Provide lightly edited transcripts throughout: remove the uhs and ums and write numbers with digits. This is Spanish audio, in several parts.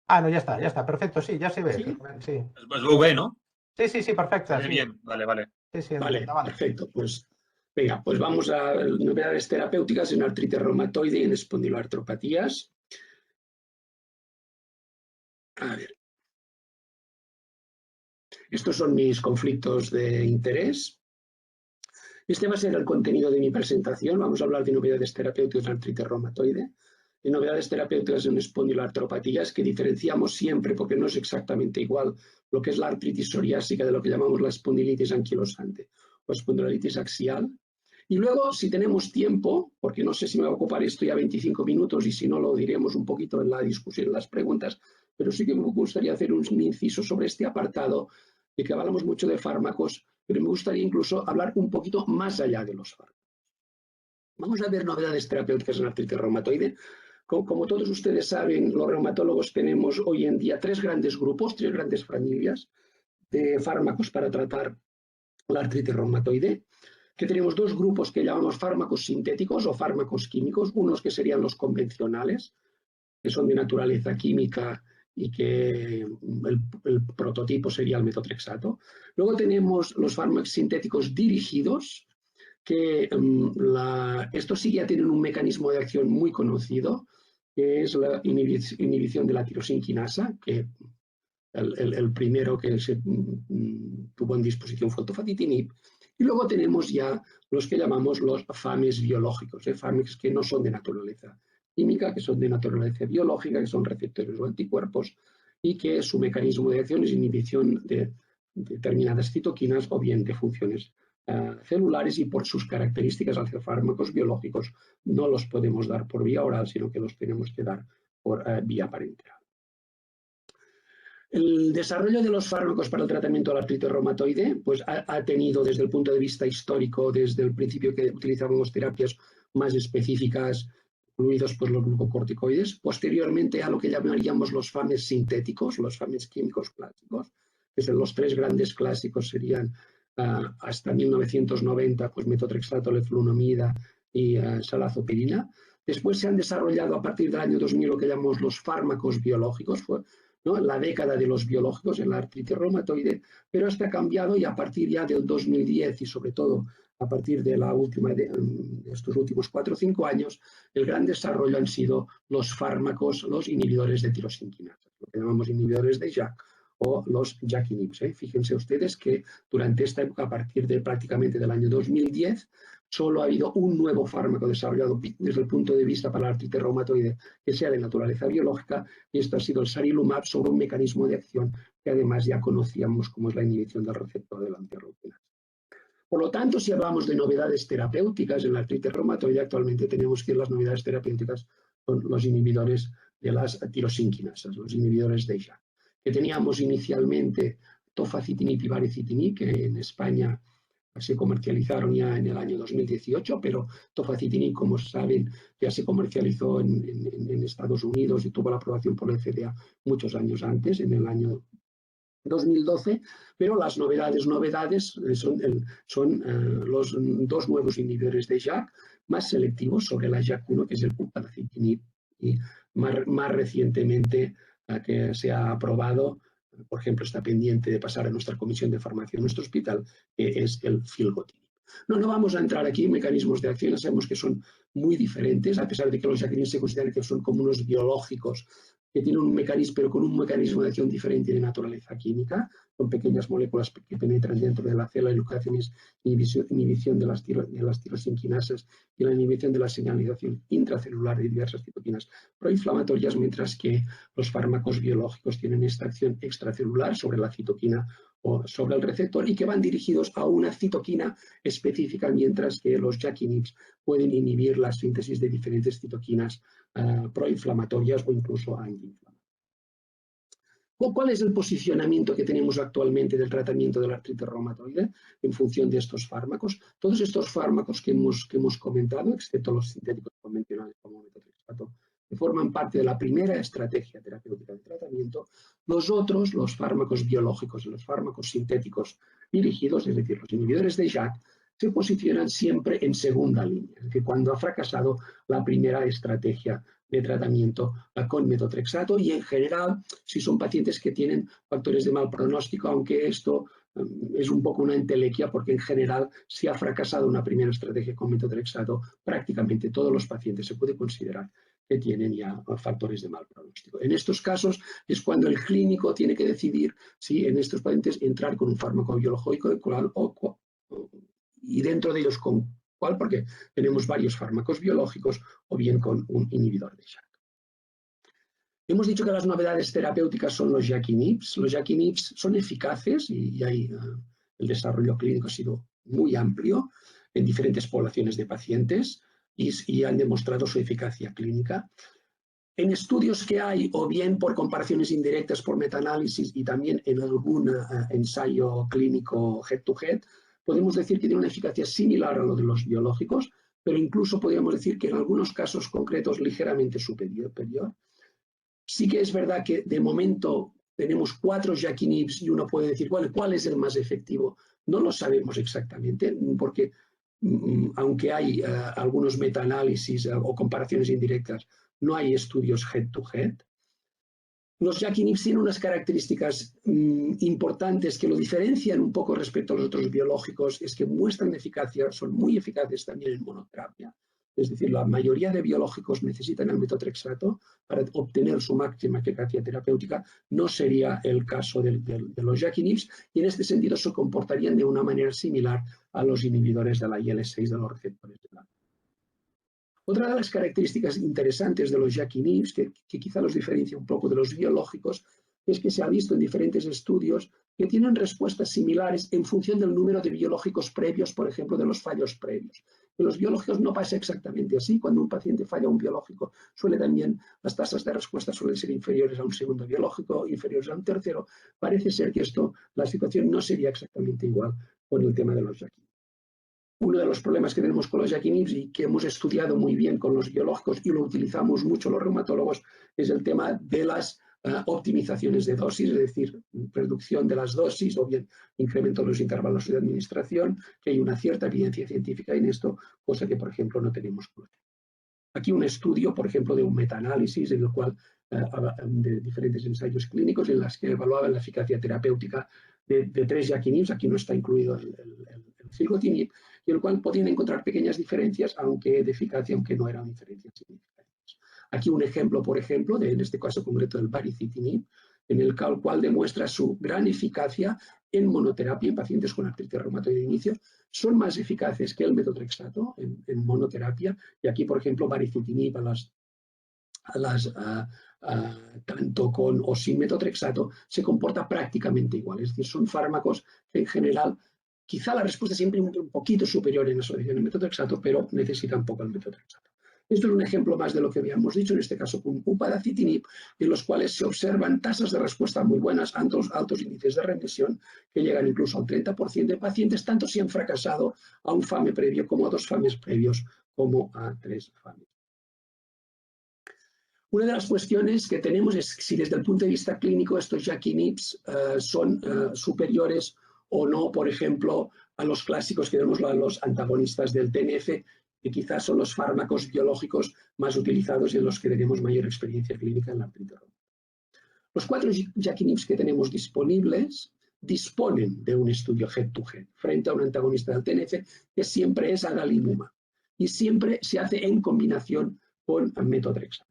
Ah, no, ya está, perfecto, sí, ya se ve. ¿Sí? Sí, Pues VV, ¿no? sí, perfecta, Se ve sí. bien, vale. Sí, Vale, vale. perfecto. Pues venga, pues vamos a novedades terapéuticas en artritis reumatoide y en espondiloartropatías. A ver. Estos son mis conflictos de interés. Este va a ser el contenido de mi presentación. Vamos a hablar de novedades terapéuticas en artritis reumatoide, de novedades terapéuticas en espondiloartropatías que diferenciamos siempre porque no es exactamente igual lo que es la artritis psoriásica de lo que llamamos la espondilitis anquilosante o espondilolitis axial. Y luego, si tenemos tiempo, porque no sé si me va a ocupar esto ya 25 minutos y si no lo diremos un poquito en la discusión, en las preguntas, pero sí que me gustaría hacer un inciso sobre este apartado de que hablamos mucho de fármacos, pero me gustaría incluso hablar un poquito más allá de los fármacos. Vamos a ver novedades terapéuticas en artritis reumatoide. Como todos ustedes saben, los reumatólogos tenemos hoy en día tres grandes grupos, tres grandes familias de fármacos para tratar la artritis reumatoide, que tenemos dos grupos que llamamos fármacos sintéticos o fármacos químicos, unos que serían los convencionales, que son de naturaleza química y que el prototipo sería el metotrexato. Luego tenemos los fármacos sintéticos dirigidos, que estos sí ya tienen un mecanismo de acción muy conocido, que es la inhibición de la tirosinquinasa, que el primero que se tuvo en disposición fue el tofacitinib. Y luego tenemos ya los que llamamos los FAMES biológicos, FAMES que no son de naturaleza química, que son de naturaleza biológica, que son receptores o anticuerpos y que su mecanismo de acción es inhibición de determinadas citoquinas o bien de funciones celulares, y por sus características al ser fármacos biológicos no los podemos dar por vía oral, sino que los tenemos que dar por vía parenteral. El desarrollo de los fármacos para el tratamiento de la artritis reumatoide pues, ha tenido desde el punto de vista histórico, desde el principio que utilizábamos terapias más específicas, incluidos pues, los glucocorticoides, posteriormente a lo que llamaríamos los FAMES sintéticos, los FAMES químicos clásicos, que son los tres grandes clásicos serían hasta 1990, pues metotrexato, leflunomida y salazopirina. Después se han desarrollado a partir del año 2000 lo que llamamos los fármacos biológicos, ¿no? La década de los biológicos en la artritis reumatoide, pero esto ha cambiado y a partir ya del 2010 y sobre todo a partir de la última de estos últimos 4 o 5 años, el gran desarrollo han sido los fármacos, los inhibidores de tirosinquinasa, lo que llamamos inhibidores de JAK o los JAK inhibitors. Fíjense ustedes que durante esta época, a partir de prácticamente del año 2010, solo ha habido un nuevo fármaco desarrollado desde el punto de vista para la artritis reumatoide que sea de naturaleza biológica, y esto ha sido el sarilumab sobre un mecanismo de acción que además ya conocíamos como es la inhibición del receptor de la antirreutinasa. Por lo tanto, si hablamos de novedades terapéuticas en la artritis reumatoide, actualmente tenemos que las novedades terapéuticas son los inhibidores de las tirosinquinasas, los inhibidores de JAK, que teníamos inicialmente tofacitinib y baricitinib, que en España se comercializaron ya en el año 2018, pero tofacitinib, como saben, ya se comercializó en Estados Unidos y tuvo la aprobación por la FDA muchos años antes, en el año 2012, pero las novedades son los dos nuevos inhibidores de JAK más selectivos sobre la JAK1, que es el upadacitinib, y más recientemente que se ha aprobado, por ejemplo, está pendiente de pasar a nuestra comisión de farmacia en nuestro hospital, que es el filgotinib. No vamos a entrar aquí en mecanismos de acción, sabemos que son muy diferentes, a pesar de que los JAK se consideran que son como unos biológicos que tienen un mecanismo, pero con un mecanismo de acción diferente de naturaleza química, con pequeñas moléculas que penetran dentro de la célula y lo que hacen es inhibición de las tirosinquinasas y la inhibición de la señalización intracelular de diversas citoquinas proinflamatorias, mientras que los fármacos biológicos tienen esta acción extracelular sobre la citoquina o sobre el receptor y que van dirigidos a una citoquina específica, mientras que los JAK inhibitors pueden inhibir la síntesis de diferentes citoquinas proinflamatorias o incluso antiinflamatorias. ¿Cuál es el posicionamiento que tenemos actualmente del tratamiento de la artritis reumatoide en función de estos fármacos? Todos estos fármacos que hemos comentado, excepto los sintéticos convencionales como metotrexato, que forman parte de la primera estrategia terapéutica de tratamiento, los otros, los fármacos biológicos y los fármacos sintéticos dirigidos, es decir, los inhibidores de JAK, se posicionan siempre en segunda línea, es decir, cuando ha fracasado la primera estrategia de tratamiento con metotrexato y en general si son pacientes que tienen factores de mal pronóstico, aunque esto es un poco una entelequia porque en general si ha fracasado una primera estrategia con metotrexato, prácticamente todos los pacientes se puede considerar que tienen ya factores de mal pronóstico. En estos casos es cuando el clínico tiene que decidir si en estos pacientes entrar con un fármaco biológico y dentro de ellos con cuál, porque tenemos varios fármacos biológicos o bien con un inhibidor de JAK. Hemos dicho que las novedades terapéuticas son los JAK inhibs. Los JAK inhibs son eficaces y ahí el desarrollo clínico ha sido muy amplio en diferentes poblaciones de pacientes y han demostrado su eficacia clínica. En estudios que hay, o bien por comparaciones indirectas por metaanálisis y también en algún ensayo clínico head-to-head, podemos decir que tiene una eficacia similar a lo de los biológicos, pero incluso podríamos decir que en algunos casos concretos ligeramente superior. Sí que es verdad que de momento tenemos 4 JAK inhibs y uno puede decir cuál es el más efectivo. No lo sabemos exactamente porque aunque hay algunos metaanálisis o comparaciones indirectas, no hay estudios head-to-head. Los JAK inhibs tienen unas características importantes que lo diferencian un poco respecto a los otros biológicos, es que muestran eficacia, son muy eficaces también en monoterapia. Es decir, la mayoría de biológicos necesitan el metotrexato para obtener su máxima eficacia terapéutica. No sería el caso de los JAK inhibs y en este sentido se comportarían de una manera similar a los inhibidores de la IL-6 de los receptores de la. Otra de las características interesantes de los JAK inhibs, que quizá los diferencia un poco de los biológicos, es que se ha visto en diferentes estudios que tienen respuestas similares en función del número de biológicos previos, por ejemplo, de los fallos previos. En los biológicos no pasa exactamente así. Cuando un paciente falla un biológico, las tasas de respuesta suelen ser inferiores a un segundo biológico, inferiores a un tercero. Parece ser que la situación no sería exactamente igual con el tema de los JAK inhibs. Uno de los problemas que tenemos con los JAK inhibs y que hemos estudiado muy bien con los biológicos y lo utilizamos mucho los reumatólogos es el tema de las optimizaciones de dosis, es decir, reducción de las dosis o bien incremento de los intervalos de administración, que hay una cierta evidencia científica en esto, cosa que, por ejemplo, no tenemos con los JAK. Aquí un estudio, por ejemplo, de un metaanálisis en el cual de diferentes ensayos clínicos en las que evaluaban la eficacia terapéutica de 3 JAK inhibs, aquí no está incluido el filgotinib, y en el cual podían encontrar pequeñas diferencias, aunque de eficacia, aunque no eran diferencias significativas. Aquí un ejemplo, por ejemplo, en este caso concreto del baricitinib, en el cual demuestra su gran eficacia en monoterapia en pacientes con artritis reumatoide de inicio, son más eficaces que el metotrexato en monoterapia, y aquí, por ejemplo, baricitinib tanto con o sin metotrexato se comporta prácticamente igual, es decir, son fármacos que en general quizá la respuesta siempre es un poquito superior en asociación al metotrexato, pero necesitan poco el metotrexato. Esto es un ejemplo más de lo que habíamos dicho, en este caso con upadacitinib, en los cuales se observan tasas de respuesta muy buenas, altos índices de remisión, que llegan incluso al 30% de pacientes, tanto si han fracasado a un FAME previo como a 2 FAMES previos, como a 3 FAMES. Una de las cuestiones que tenemos es si desde el punto de vista clínico estos JAK inhibs son superiores o no, por ejemplo, a los clásicos que tenemos los antagonistas del TNF, que quizás son los fármacos biológicos más utilizados y en los que tenemos mayor experiencia clínica en la artritis reumatoide. Los 4 JAK inhibs que tenemos disponibles disponen de un estudio head-to-head frente a un antagonista del TNF que siempre es adalimumab y siempre se hace en combinación con metotrexato.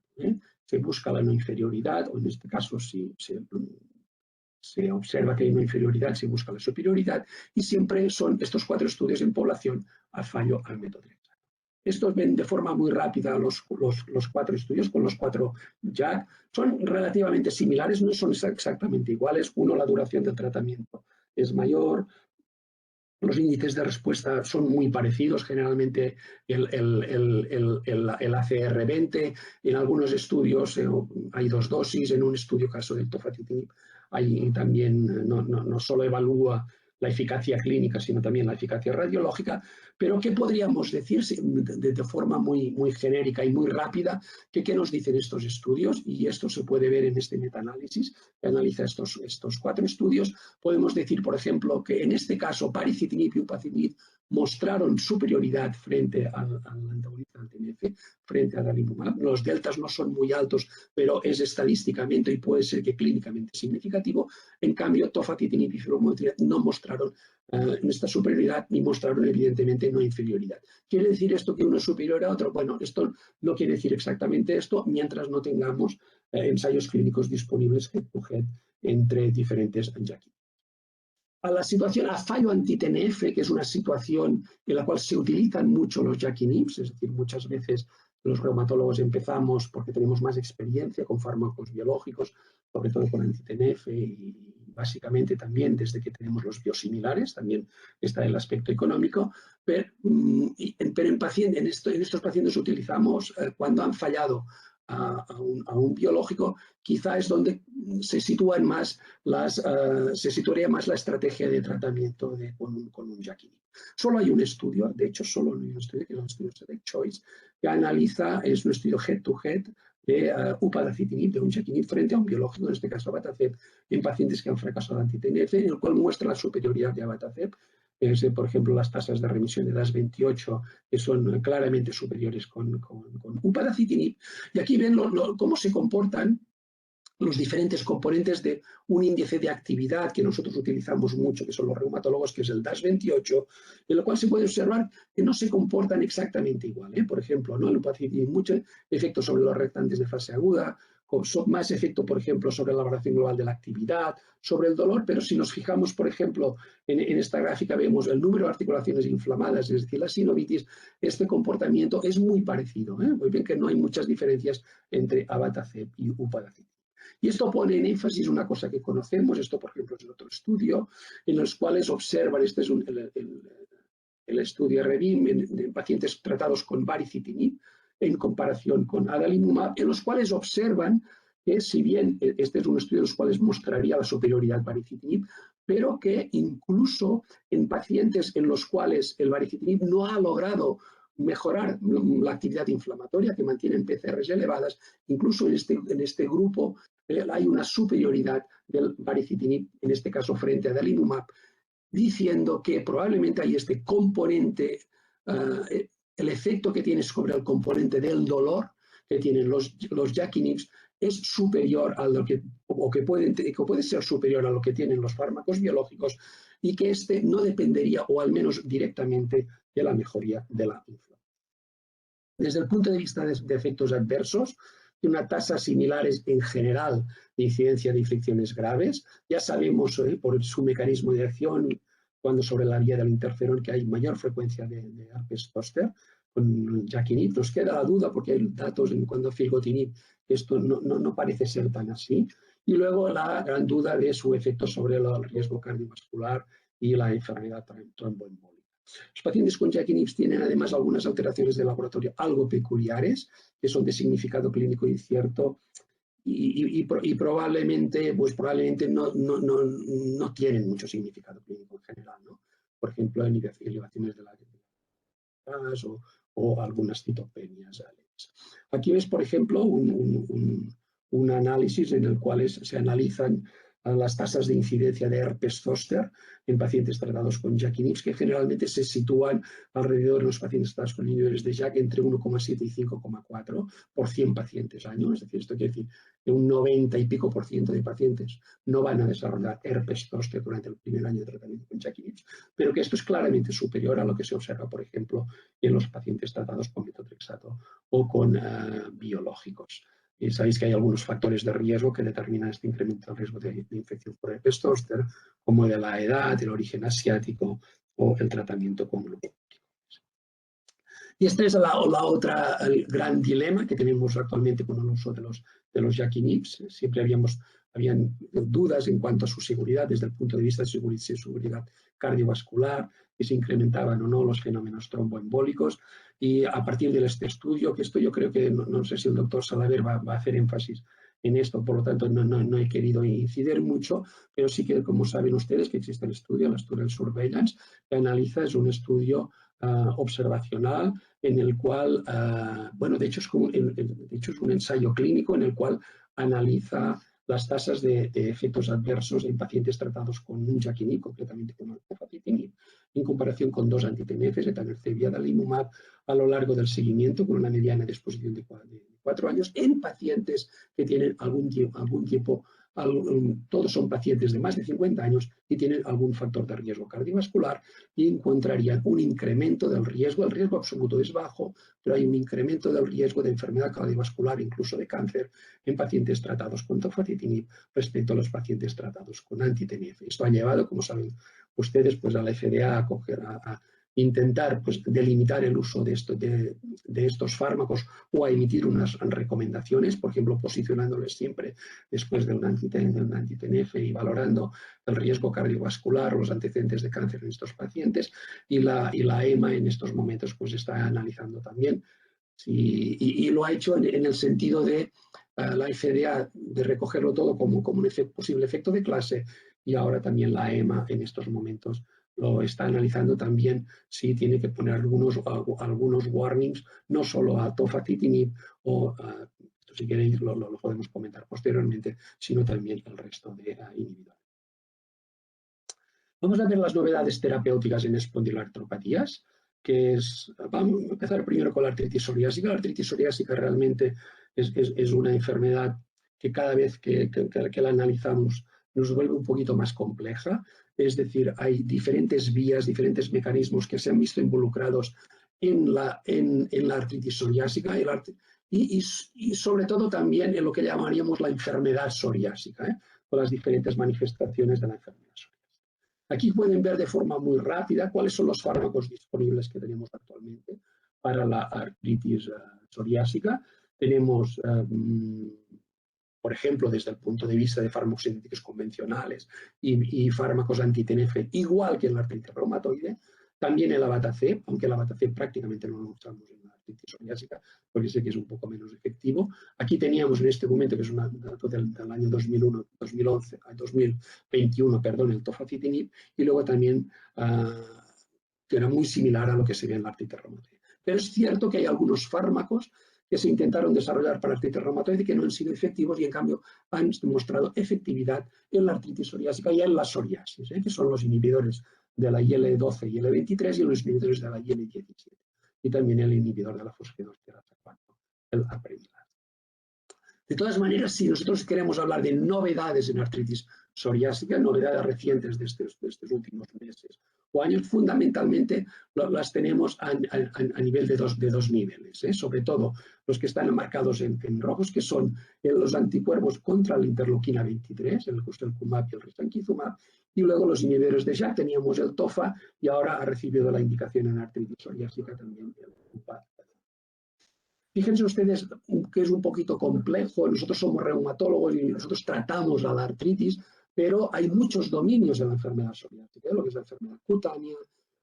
Se busca la no inferioridad, o en este caso si se observa que hay una inferioridad, se busca la superioridad, y siempre son estos 4 estudios en población a fallo al metotrexato. Estos ven de forma muy rápida los 4 estudios con los 4 JAK. Son relativamente similares, no son exactamente iguales. Uno, la duración del tratamiento es mayor. Los índices de respuesta son muy parecidos, generalmente el ACR20, en algunos estudios hay 2 dosis, en un estudio caso del tofacitinib hay también, no solo evalúa la eficacia clínica, sino también la eficacia radiológica, pero ¿qué podríamos decir de forma muy genérica y muy rápida? ¿Qué nos dicen estos estudios? Y esto se puede ver en este metaanálisis que analiza estos 4 estudios. Podemos decir, por ejemplo, que en este caso paricitinib y upadacitinib mostraron superioridad frente al antagonista al TNF frente a adalimumab. Los deltas no son muy altos, pero es estadísticamente y puede ser que clínicamente significativo. En cambio, tofacitinib y fibromotril no mostraron esta superioridad ni mostraron evidentemente no inferioridad. ¿Quiere decir esto que uno es superior a otro? Bueno, esto no quiere decir exactamente esto mientras no tengamos ensayos clínicos disponibles head to head entre diferentes JAK. A la situación, a fallo anti-TNF, que es una situación en la cual se utilizan mucho los JAK inhibitors, es decir, muchas veces los reumatólogos empezamos porque tenemos más experiencia con fármacos biológicos, sobre todo con anti-TNF y básicamente también desde que tenemos los biosimilares, también está el aspecto económico, pero en estos pacientes utilizamos cuando han fallado a un biológico, quizá es donde se situaría más la estrategia de tratamiento con un JAK inhibitor. Solo hay un estudio, de hecho solo hay un estudio, que es el estudio Select Choice, que analiza, es un estudio head-to-head de upadacitinib, de un JAK inhibitor frente a un biológico, en este caso abatacept, en pacientes que han fracasado anti-TNF, en el cual muestra la superioridad de abatacept. Por ejemplo, las tasas de remisión de las 28 que son claramente superiores con upadacitinib. Y aquí ven cómo se comportan los diferentes componentes de un índice de actividad que nosotros utilizamos mucho, que son los reumatólogos, que es el DAS28, en lo cual se puede observar que no se comportan exactamente igual. Por ejemplo, ¿no? El upadacitinib tiene mucho efecto sobre los reactantes de fase aguda, con más efecto, por ejemplo, sobre la valoración global de la actividad, sobre el dolor, pero si nos fijamos, por ejemplo, en esta gráfica vemos el número de articulaciones inflamadas, es decir, la sinovitis, este comportamiento es muy parecido. Muy bien que no hay muchas diferencias entre abatacept y upadacitinib. Y esto pone en énfasis una cosa que conocemos, esto por ejemplo es otro estudio, en los cuales observan, este es el estudio REVIM en pacientes tratados con baricitinib en comparación con adalimumab, en los cuales observan que si bien este es un estudio en los cuales mostraría la superioridad baricitinib, pero que incluso en pacientes en los cuales el baricitinib no ha logrado mejorar la actividad inflamatoria, que mantienen PCRs elevadas, incluso en este grupo hay una superioridad del baricitinib, en este caso frente a adalimumab, diciendo que probablemente hay este componente, el efecto que tiene sobre el componente del dolor que tienen los JAK inhibitors es superior a lo que puede ser superior a lo que tienen los fármacos biológicos y que este no dependería, o al menos directamente, de la mejoría de la inflamación. Desde el punto de vista de efectos adversos, tiene una tasa similares en general de incidencia de infecciones graves. Ya sabemos por su mecanismo de acción, cuando sobre la vía del interferón, que hay mayor frecuencia de herpes zóster con JAK inhibitor. Nos queda la duda porque hay datos en cuando filgotinib, esto no parece ser tan así. Y luego la gran duda de su efecto sobre el riesgo cardiovascular y la enfermedad tromboembólica. Los pacientes con JAK inhibitors tienen además algunas alteraciones de laboratorio algo peculiares, que son de significado clínico incierto y probablemente no tienen mucho significado clínico en general, ¿no? Por ejemplo, elevaciones de la gas o algunas citopenias. Aquí ves, por ejemplo, un análisis en el cual se analizan las tasas de incidencia de herpes zóster en pacientes tratados con JAK inhibitors, que generalmente se sitúan alrededor de los pacientes tratados con inhibidores de JAK entre 1,7 y 5,4 por 100 pacientes año. Es decir, esto quiere decir que un 90 y pico % de pacientes no van a desarrollar herpes zóster durante el primer año de tratamiento con JAK inhibitors, pero que esto es claramente superior a lo que se observa, por ejemplo, en los pacientes tratados con metotrexato o con biológicos. Y sabéis que hay algunos factores de riesgo que determinan este incremento del riesgo de infección por herpes zóster, como de la edad, el origen asiático o el tratamiento con glucóticos. Y este es el gran dilema que tenemos actualmente con el uso de los JAK inhibitors. Siempre habían dudas en cuanto a su seguridad desde el punto de vista de seguridad cardiovascular, que se incrementaban o no los fenómenos tromboembólicos. Y a partir de este estudio, que esto yo creo que, no sé si el doctor Salaver va a hacer énfasis en esto, por lo tanto no he querido incidir mucho, pero sí que, como saben ustedes, que existe el estudio Surveillance, que analiza, es un estudio observacional en el cual, de hecho es un ensayo clínico en el cual analiza las tasas de efectos adversos en pacientes tratados con un JAK-inhib, concretamente con tofacitinib, en comparación con 2 anti-TNFs, etanercept y adalimumab, a lo largo del seguimiento, con una mediana de exposición de 4 años, en pacientes que tienen algún tiempo, todos son pacientes de más de 50 años y tienen algún factor de riesgo cardiovascular, y encontrarían un incremento del riesgo. El riesgo absoluto es bajo, pero hay un incremento del riesgo de enfermedad cardiovascular, incluso de cáncer, en pacientes tratados con tofacitinib respecto a los pacientes tratados con anti-TNF. Esto ha llevado, como saben ustedes, pues a la FDA a intentar pues, delimitar el uso de estos fármacos o a emitir unas recomendaciones, por ejemplo, posicionándoles siempre después de un anti-TNF y valorando el riesgo cardiovascular o los antecedentes de cáncer en estos pacientes. Y la EMA en estos momentos pues, está analizando también y lo ha hecho en el sentido de la FDA de recogerlo todo como un posible efecto de clase, y ahora también la EMA en estos momentos lo está analizando también si tiene que poner algunos warnings, no solo a tofacitinib o si queréis lo podemos comentar posteriormente, sino también el resto de inhibidores. Vamos a ver las novedades terapéuticas en espondiloartropatías, vamos a empezar primero con la artritis psoriásica. La artritis psoriásica realmente es una enfermedad que cada vez que la analizamos nos vuelve un poquito más compleja. Es decir, hay diferentes vías, diferentes mecanismos que se han visto involucrados en la artritis psoriásica y sobre todo también en lo que llamaríamos la enfermedad psoriásica, con las diferentes manifestaciones de la enfermedad psoriásica. Aquí pueden ver de forma muy rápida cuáles son los fármacos disponibles que tenemos actualmente para la artritis psoriásica. Tenemos, por ejemplo, desde el punto de vista de fármacos sintéticos convencionales y fármacos anti-TNF, igual que en la artritis reumatoide, también el abatacept, aunque el abatacept prácticamente no lo usamos en la artritis psoriásica, porque sé que es un poco menos efectivo. Aquí teníamos en este momento, que es un dato del año 2021, perdón, el tofacitinib, y luego también que era muy similar a lo que se ve en la artritis reumatoide. Pero es cierto que hay algunos fármacos que se intentaron desarrollar para la artritis reumatoide que no han sido efectivos y en cambio han demostrado efectividad en la artritis psoriásica y en la psoriasis, que son los inhibidores de la IL-12 y IL-23 y los inhibidores de la IL-17. Y también el inhibidor de la fosfodiesterasa 4, el apremilast. De todas maneras, si nosotros queremos hablar de novedades en artritis psoriásica, novedades recientes de estos últimos meses o años, fundamentalmente las tenemos a nivel de dos niveles, sobre todo los que están marcados en rojos, que son los anticuerpos contra la interleuquina 23, el custelkumab y el risankizumab, y luego los inhibidores de JAK, teníamos el TOFA y ahora ha recibido la indicación en artritis psoriásica también el UPA. Fíjense ustedes que es un poquito complejo, nosotros somos reumatólogos y nosotros tratamos a la artritis, pero hay muchos dominios en la enfermedad psoriática, lo que es la enfermedad cutánea,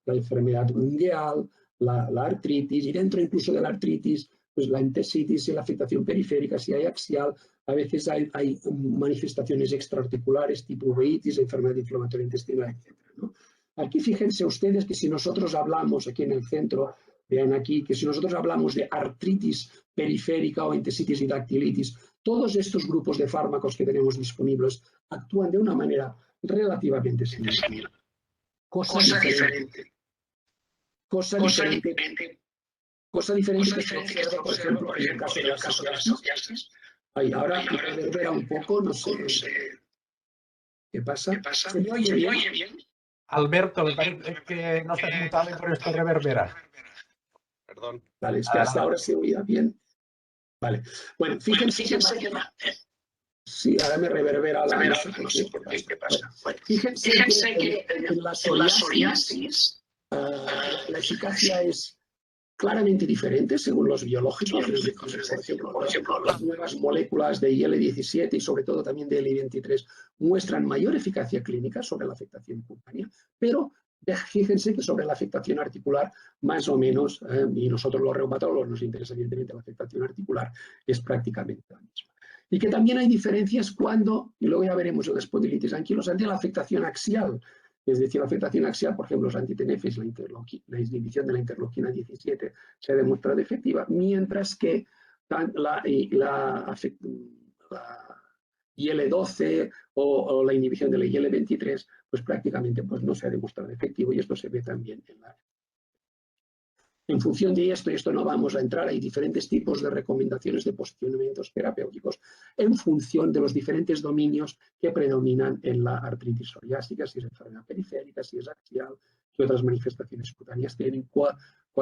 la enfermedad ungueal, la artritis, y dentro incluso de la artritis, pues la entesitis y la afectación periférica, si hay axial, a veces hay manifestaciones extraarticulares tipo uveitis, enfermedad inflamatoria intestinal, etc., ¿no? Aquí fíjense ustedes que si nosotros hablamos aquí en el centro, vean aquí que si nosotros hablamos de artritis periférica o entesitis y dactilitis, todos estos grupos de fármacos que tenemos disponibles actúan de una manera relativamente similar. Cosa diferente que se observa, por ejemplo, en el caso de la psoriasis. Ahora reverbera un poco, no sé qué pasa. ¿Se me oye bien? Alberto, me parece que no estás mutado y por esto reverbera. Perdón. Vale, es que hasta ahora se oía bien. Vale. Bueno, fíjense que sí, ahora me reverbera la no sé por qué pasa. Bueno, fíjense que en la psoriasis la eficacia es claramente diferente según los biológicos. Por ejemplo, las nuevas moléculas de IL-17 y sobre todo también de IL-23 muestran mayor eficacia clínica sobre la afectación cutánea, pero fíjense que sobre la afectación articular, más o menos, y nosotros los reumatólogos nos interesa evidentemente la afectación articular, es prácticamente la misma. Y que también hay diferencias cuando, y luego ya veremos en la espondilitis anquilosante, la afectación axial. Es decir, la afectación axial, por ejemplo, los anti-TNFs, la inhibición de la interleuquina 17 se ha demostrado efectiva, mientras que la IL-12 o la inhibición de la IL-23, pues prácticamente pues, no se ha demostrado efectivo y esto se ve también en la... En función de esto, y esto no vamos a entrar, hay diferentes tipos de recomendaciones de posicionamientos terapéuticos en función de los diferentes dominios que predominan en la artritis psoriásica, si es enfermedad periférica, si es axial, qué otras manifestaciones cutáneas tienen, cuál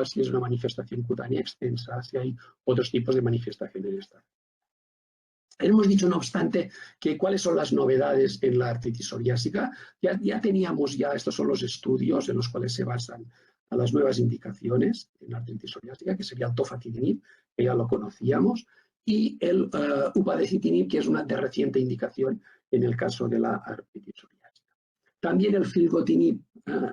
si es una manifestación cutánea extensa, si hay otros tipos de manifestaciones en esta. Hemos dicho, no obstante, que cuáles son las novedades en la artritis psoriásica. Ya teníamos, estos son los estudios en los cuales se basan a las nuevas indicaciones en la artritis psoriásica, que sería el tofacitinib, que ya lo conocíamos, y el upadacitinib, que es una de reciente indicación en el caso de la artritis psoriásica. También el filgotinib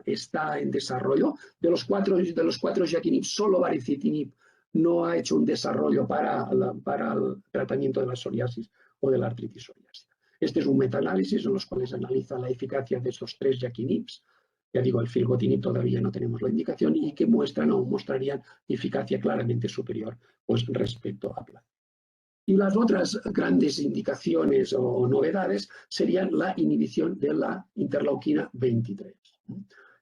está en desarrollo. De los cuatro JAK-inhib, solo baricitinib no ha hecho un desarrollo para el tratamiento de la psoriasis o de la artritis psoriásica. Este es un metaanálisis en los cuales analiza la eficacia de estos 3 JAK-inhibs. Ya digo, el filgotinib todavía no tenemos la indicación y que mostrarían eficacia claramente superior pues, respecto a placebo. Y las otras grandes indicaciones o novedades serían la inhibición de la interleuquina 23.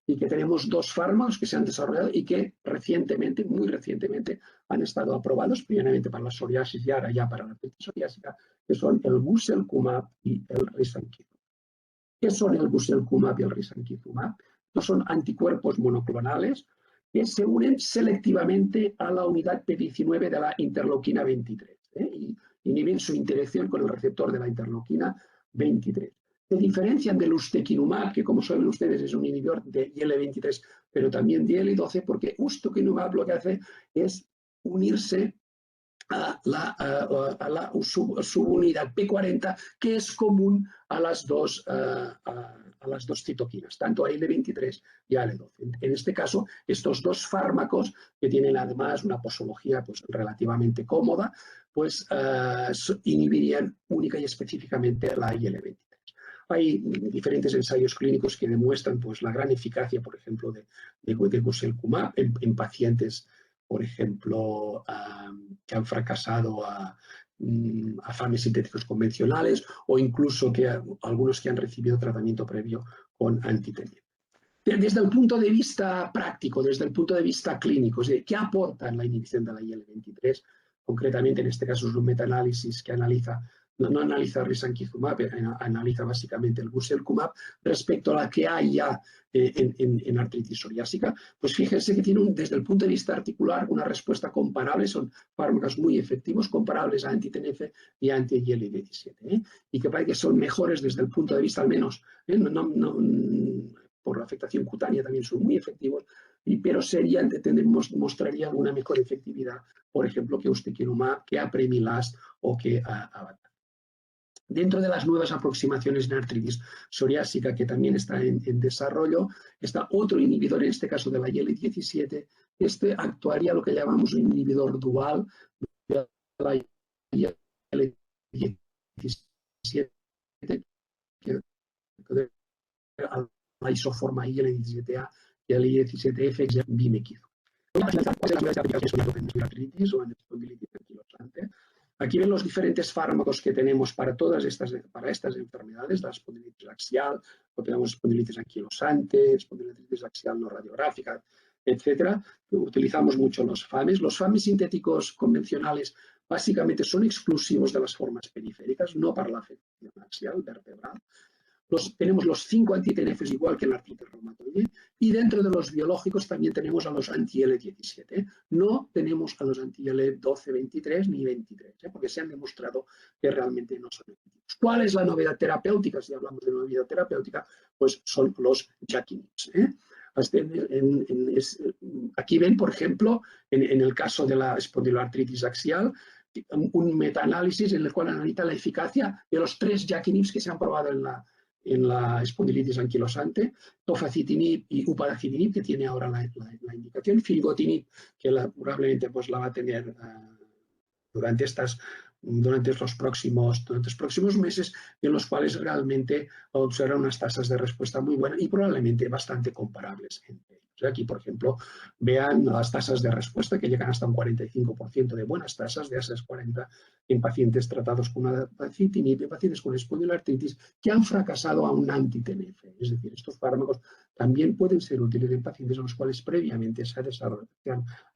Y que tenemos 2 fármacos que se han desarrollado y que recientemente, muy recientemente, han estado aprobados, primeramente para la psoriasis y ahora ya para la artritis psoriásica, que son el guselkumab y el risankizumab. ¿Qué son el guselkumab y el risankizumab? Estos son anticuerpos monoclonales que se unen selectivamente a la unidad P19 de la interleuquina 23 y inhiben su interacción con el receptor de la interleuquina 23. Se diferencian del ustekinumab, que como saben ustedes es un inhibidor de IL-23, pero también de IL-12, porque ustekinumab lo que hace es unirse a la subunidad P40, que es común a las dos citoquinas, tanto a IL-23 y a IL-12. En este caso, estos 2 fármacos, que tienen además una posología pues, relativamente cómoda, pues inhibirían única y específicamente la IL-23. Hay diferentes ensayos clínicos que demuestran pues, la gran eficacia, por ejemplo, de guselkumab en pacientes, por ejemplo, que han fracasado a FAMES sintéticos convencionales o incluso algunos que han recibido tratamiento previo con anti-TNF. Desde el punto de vista práctico, desde el punto de vista clínico, ¿qué aporta la inhibición de la IL-23? Concretamente, en este caso es un metaanálisis que no analiza risankizumab, analiza básicamente el guselkumab respecto a la que hay ya en artritis psoriásica. Pues fíjense que tiene desde el punto de vista articular una respuesta comparable, son fármacos muy efectivos, comparables a anti-TNF y anti-IL-17, y que parece que son mejores desde el punto de vista al menos, por la afectación cutánea también son muy efectivos, pero mostrarían una mejor efectividad, por ejemplo, que ustekinumab, que apremilast o que avatar. Dentro de las nuevas aproximaciones en artritis psoriásica, que también está en desarrollo, está otro inhibidor, en este caso de la IL-17. Este actuaría lo que llamamos un inhibidor dual de la IL-17, la isoforma IL-17A y el IL-17F es bimequizo. Aquí ven los diferentes fármacos que tenemos para estas enfermedades, la espondilitis axial, tenemos espondilitis anquilosante, espondilitis axial no radiográfica, etc. Utilizamos mucho los FAMES. Los FAMES sintéticos convencionales básicamente son exclusivos de las formas periféricas, no para la afección axial vertebral. Tenemos los 5 anti-TNFs igual que en la artritis reumatoide y dentro de los biológicos también tenemos a los anti-IL-17. No tenemos a los anti-IL-12, 23 ni 23, porque se han demostrado que realmente no son efectivos. ¿Cuál es la novedad terapéutica? Si hablamos de novedad terapéutica, pues son los JAK-inhibs. Aquí ven, por ejemplo, en el caso de la espondiloartritis axial, un metaanálisis en el cual analiza la eficacia de los 3 JAK-inhibs que se han probado en la espondilitis anquilosante, tofacitinib y upadacitinib, que tiene ahora la indicación, filgotinib, que probablemente pues, la va a tener durante estas durante los próximos meses, en los cuales realmente observan unas tasas de respuesta muy buenas y probablemente bastante comparables entre ellos. Aquí, por ejemplo, vean las tasas de respuesta que llegan hasta un 45% de buenas tasas, de esas 40 en pacientes tratados con una dapacitinib, en pacientes con espondiloartritis que han fracasado a un anti-TNF. Es decir, estos fármacos también pueden ser útiles en pacientes a los cuales previamente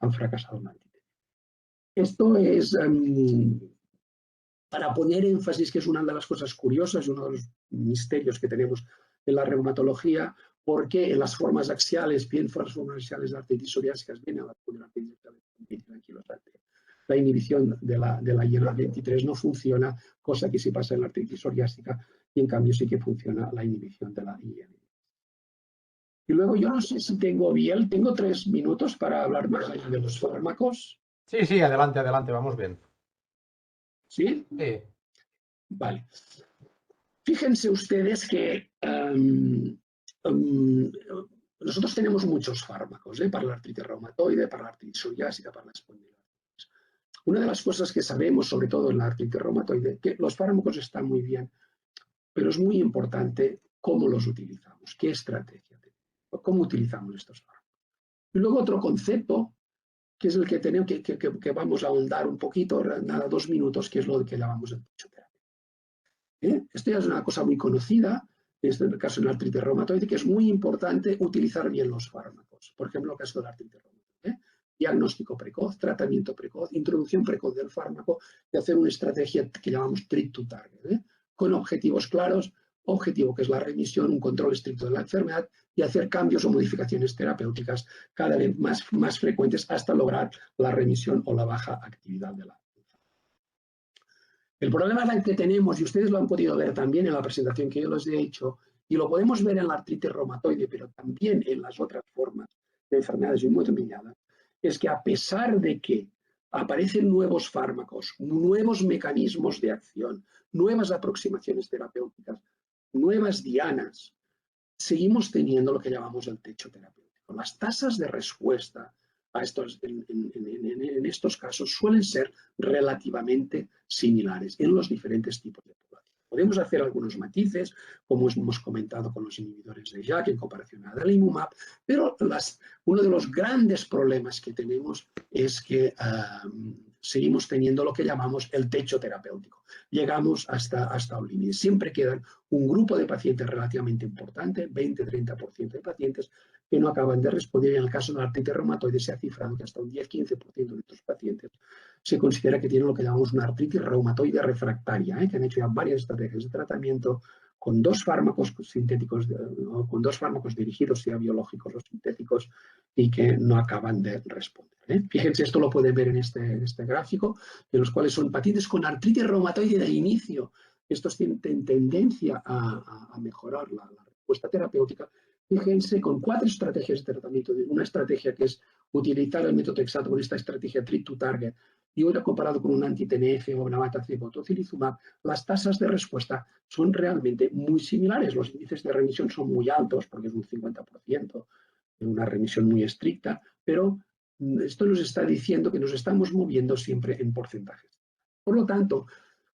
han fracasado un anti-TNF. Esto es para poner énfasis, que es una de las cosas curiosas y uno de los misterios que tenemos en la reumatología, porque en las formas axiales, bien las formas axiales de artritis psoriásicas, bien en la artritis la inhibición de la IL-23 no funciona, cosa que sí pasa en la artritis psoriásica, y en cambio sí que funciona la inhibición de la IL. Y luego yo no sé si tengo 3 minutos para hablar más allá de los fármacos. Sí, adelante, vamos bien. ¿Sí? Sí. Vale. Fíjense ustedes que nosotros tenemos muchos fármacos para la artritis reumatoide, para la artritis psoriásica, para la espondilitis. Una de las cosas que sabemos, sobre todo en la artritis reumatoide, que los fármacos están muy bien, pero es muy importante cómo los utilizamos, qué estrategia tenemos, cómo utilizamos estos fármacos. Y luego otro concepto, que es el que tenemos que vamos a ahondar un poquito, nada, 2 minutos, que es lo que llamamos el techoterapia. Esto ya es una cosa muy conocida, en este caso en la artritis reumatoide, que es muy importante utilizar bien los fármacos. Por ejemplo, en el caso de la artritis reumatoide, diagnóstico precoz, tratamiento precoz, introducción precoz del fármaco y hacer una estrategia que llamamos treat to target, con objetivos claros, objetivo que es la remisión, un control estricto de la enfermedad y hacer cambios o modificaciones terapéuticas cada vez más frecuentes hasta lograr la remisión o la baja actividad de la enfermedad. El problema que tenemos, y ustedes lo han podido ver también en la presentación que yo les he hecho, y lo podemos ver en la artritis reumatoide, pero también en las otras formas de enfermedades inmunodeterminadas, es que a pesar de que aparecen nuevos fármacos, nuevos mecanismos de acción, nuevas aproximaciones terapéuticas, nuevas dianas, seguimos teniendo lo que llamamos el techo terapéutico. Las tasas de respuesta a en estos casos suelen ser relativamente similares en los diferentes tipos de población. Podemos hacer algunos matices, como hemos comentado con los inhibidores de JAK en comparación a adalimumab, pero uno de los grandes problemas que tenemos es que seguimos teniendo lo que llamamos el techo terapéutico. Llegamos hasta un límite. Siempre quedan un grupo de pacientes relativamente importante, 20-30% de pacientes, que no acaban de responder, y en el caso de la artritis reumatoide se ha cifrado que hasta un 10-15% de estos pacientes se considera que tienen lo que llamamos una artritis reumatoide refractaria, que han hecho ya varias estrategias de tratamiento con 2 fármacos sintéticos, con 2 fármacos dirigidos, sea biológicos o sintéticos, y que no acaban de responder. Fíjense, esto lo pueden ver en este gráfico, en los cuales son pacientes con artritis reumatoide de inicio. Estos tienen tendencia a mejorar la respuesta terapéutica. Fíjense, con 4 estrategias de tratamiento, una estrategia que es utilizar el metotrexato con esta estrategia treat to target y otra comparado con un anti-TNF o una abatacept o tocilizumab, las tasas de respuesta son realmente muy similares. Los índices de remisión son muy altos porque es un 50%, una remisión muy estricta, pero esto nos está diciendo que nos estamos moviendo siempre en porcentajes. Por lo tanto,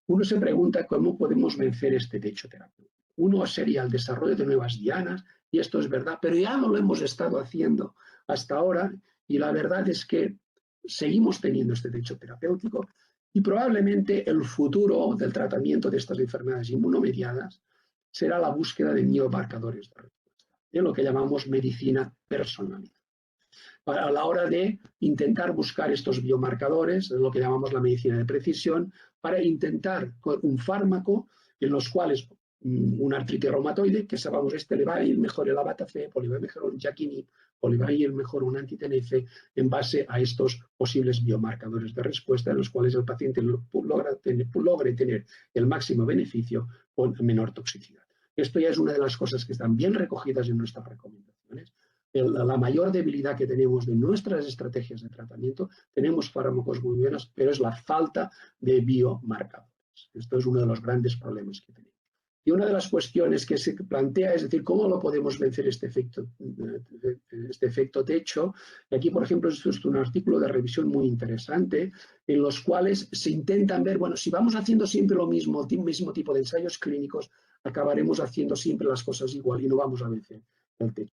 uno se pregunta cómo podemos vencer este techo terapéutico. Uno sería el desarrollo de nuevas dianas, y esto es verdad, pero ya no lo hemos estado haciendo hasta ahora, y la verdad es que seguimos teniendo este techo terapéutico, y probablemente el futuro del tratamiento de estas enfermedades inmunomediadas será la búsqueda de biomarcadores de respuesta, de lo que llamamos medicina personalizada. A la hora de intentar buscar estos biomarcadores, es lo que llamamos la medicina de precisión, para intentar con un fármaco en los cuales una artritis reumatoide, que sabemos le va a ir mejor el abatacept, o le va a ir mejor un JAK-inhib, o le va a ir mejor un anti-TNF, en base a estos posibles biomarcadores de respuesta en los cuales el paciente logre tener el máximo beneficio con menor toxicidad. Esto ya es una de las cosas que están bien recogidas en nuestras recomendaciones. La mayor debilidad que tenemos de nuestras estrategias de tratamiento, tenemos fármacos muy buenos, pero es la falta de biomarcadores. Esto es uno de los grandes problemas que tenemos. Y una de las cuestiones que se plantea es decir, ¿cómo lo podemos vencer este efecto techo? Y aquí, por ejemplo, es un artículo de revisión muy interesante en los cuales se intentan ver, bueno, si vamos haciendo siempre lo mismo tipo de ensayos clínicos, acabaremos haciendo siempre las cosas igual y no vamos a vencer el techo.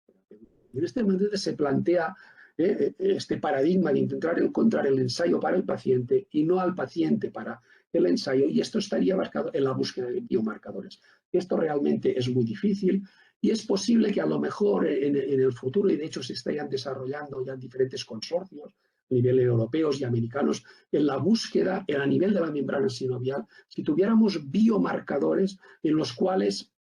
En este momento se plantea este paradigma de intentar encontrar el ensayo para el paciente y no al paciente para el ensayo, y esto estaría basado en la búsqueda de biomarcadores. Esto realmente es muy difícil y es posible que a lo mejor en el futuro, y de hecho se están desarrollando ya diferentes consorcios a nivel europeos y americanos, en la búsqueda, a nivel de la membrana sinovial, si tuviéramos biomarcadores en los cuales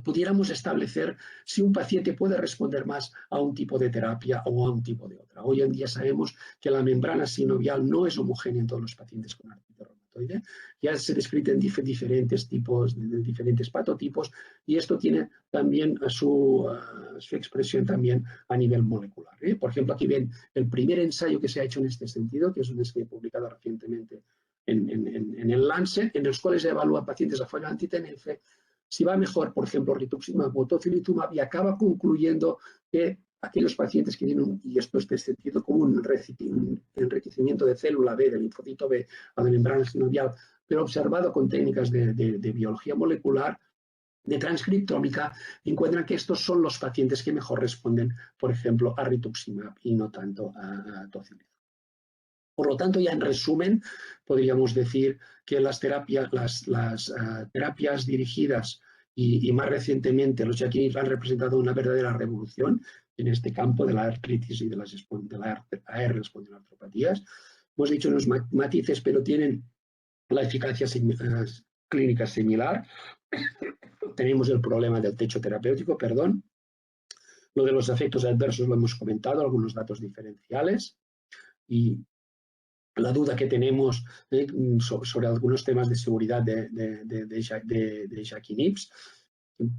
pudiéramos establecer si un paciente puede responder más a un tipo de terapia o a un tipo de otra. Hoy en día sabemos que la membrana sinovial no es homogénea en todos los pacientes con artritis reumatoide. Ya se describen diferentes tipos, diferentes patotipos, y esto tiene también su expresión también a nivel molecular. Por ejemplo, aquí ven el primer ensayo que se ha hecho en este sentido, que es un ensayo publicado recientemente en el Lancet, en los cuales se evalúa pacientes a fallo anti-TNF. Si va mejor, por ejemplo, rituximab o tocilizumab, y acaba concluyendo que aquellos pacientes que tienen, y esto es de sentido común, un enriquecimiento de célula B, del linfocito B, a la membrana sinovial, pero observado con técnicas de biología molecular, de transcriptómica, encuentran que estos son los pacientes que mejor responden, por ejemplo, a rituximab y no tanto a tocilizumab. Por lo tanto, ya en resumen, podríamos decir que las terapias dirigidas y más recientemente los JAK inhibitores han representado una verdadera revolución en este campo de la artritis y de la AR espondiloartropatías. Hemos dicho unos matices, pero tienen la eficacia clínica similar. Tenemos el problema del techo terapéutico, perdón. Lo de los efectos adversos lo hemos comentado, algunos datos diferenciales. Y la duda que tenemos sobre algunos temas de seguridad de JAK inhibitors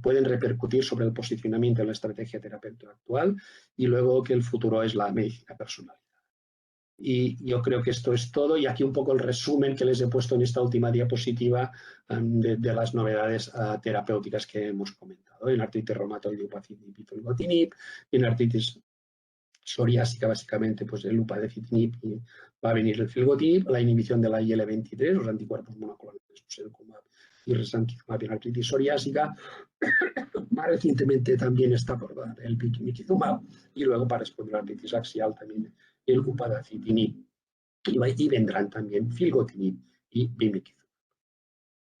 pueden repercutir sobre el posicionamiento de la estrategia terapéutica actual, y luego que el futuro es la medicina personalizada. Y yo creo que esto es todo, y aquí un poco el resumen que les he puesto en esta última diapositiva de las novedades terapéuticas que hemos comentado. En artritis reumatoide, upadacitinib y filgotinib, en artritis psoriásica, básicamente, pues el upadacitinib, y va a venir el filgotinib, la inhibición de la IL-23, los anticuerpos monoclonales, seroconazumab y risankizumab en artritis psoriásica. Más recientemente también está por dar el bimekizumab, y luego para responder a la artritis axial también el upadacitinib, y vendrán también filgotinib y bimekizumab.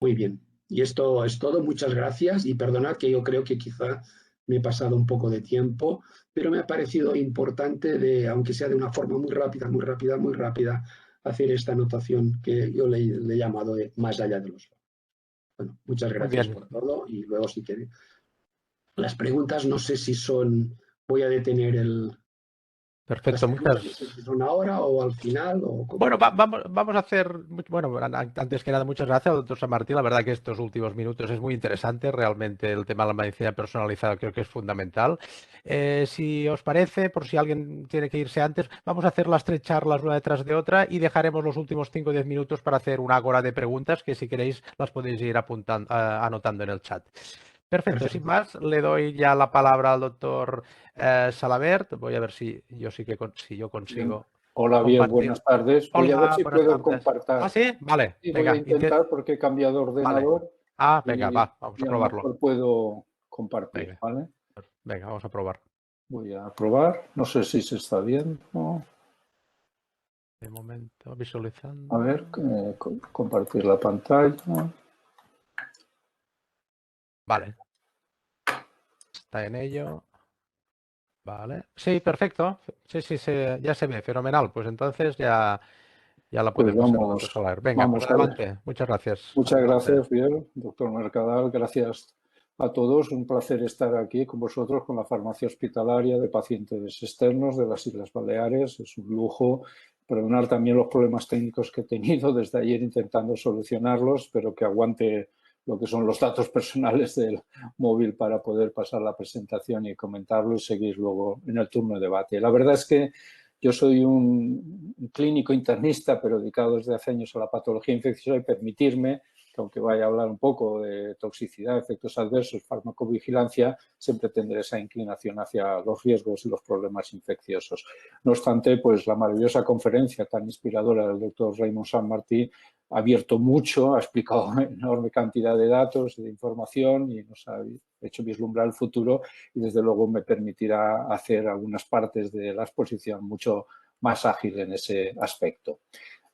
Muy bien, y esto es todo. Muchas gracias, y perdonad que yo creo que quizá me he pasado un poco de tiempo, pero me ha parecido importante, aunque sea de una forma muy rápida, hacer esta anotación que yo le he llamado de más allá de los. Bueno, muchas gracias por todo, y luego si quieren las preguntas, no sé si son, voy a detener Perfecto, no sé si son ahora o al final. Bueno, vamos a hacer, bueno, antes que nada, muchas gracias, doctor San Martín. La verdad que estos últimos minutos es muy interesante, realmente el tema de la medicina personalizada creo que es fundamental. Si os parece, por si alguien tiene que irse antes, vamos a hacer las 3 charlas una detrás de otra, y dejaremos los últimos 5 o 10 minutos para hacer una ágora de preguntas que, si queréis, las podéis ir anotando en el chat. Perfecto, sin más, le doy ya la palabra al doctor Salabert. Voy a ver si yo consigo. Hola, bien, buenas tardes. Voy a ver si puedo compartir. ¿Ah, sí? Vale. Sí, venga, voy a intentar porque he cambiado de ordenador. Vale. Ah, venga, va, vamos a probarlo. A lo mejor puedo compartir, venga. ¿vale? Venga, vamos a probar. Voy a probar. No sé si se está viendo. De momento, visualizando. A ver, compartir la pantalla. Vale. Está en ello. Vale. Sí, perfecto. Sí, ya se ve. Fenomenal. Pues entonces ya la podemos hacer. Venga, pues adelante. Muchas gracias. Muchas gracias, bien, doctor Mercadal. Gracias a todos. Un placer estar aquí con vosotros, con la farmacia hospitalaria de pacientes externos de las Islas Baleares. Es un lujo. Perdonar también los problemas técnicos que he tenido desde ayer intentando solucionarlos, pero que aguante lo que son los datos personales del móvil para poder pasar la presentación y comentarlo y seguir luego en el turno de debate. La verdad es que yo soy un clínico internista, pero dedicado desde hace años a la patología infecciosa, y permitirme que aunque vaya a hablar un poco de toxicidad, efectos adversos, farmacovigilancia, siempre tendré esa inclinación hacia los riesgos y los problemas infecciosos. No obstante, pues la maravillosa conferencia tan inspiradora del doctor Raymond Sanmartí ha abierto mucho, ha explicado una enorme cantidad de datos, de información y nos ha hecho vislumbrar el futuro y desde luego me permitirá hacer algunas partes de la exposición mucho más ágil en ese aspecto.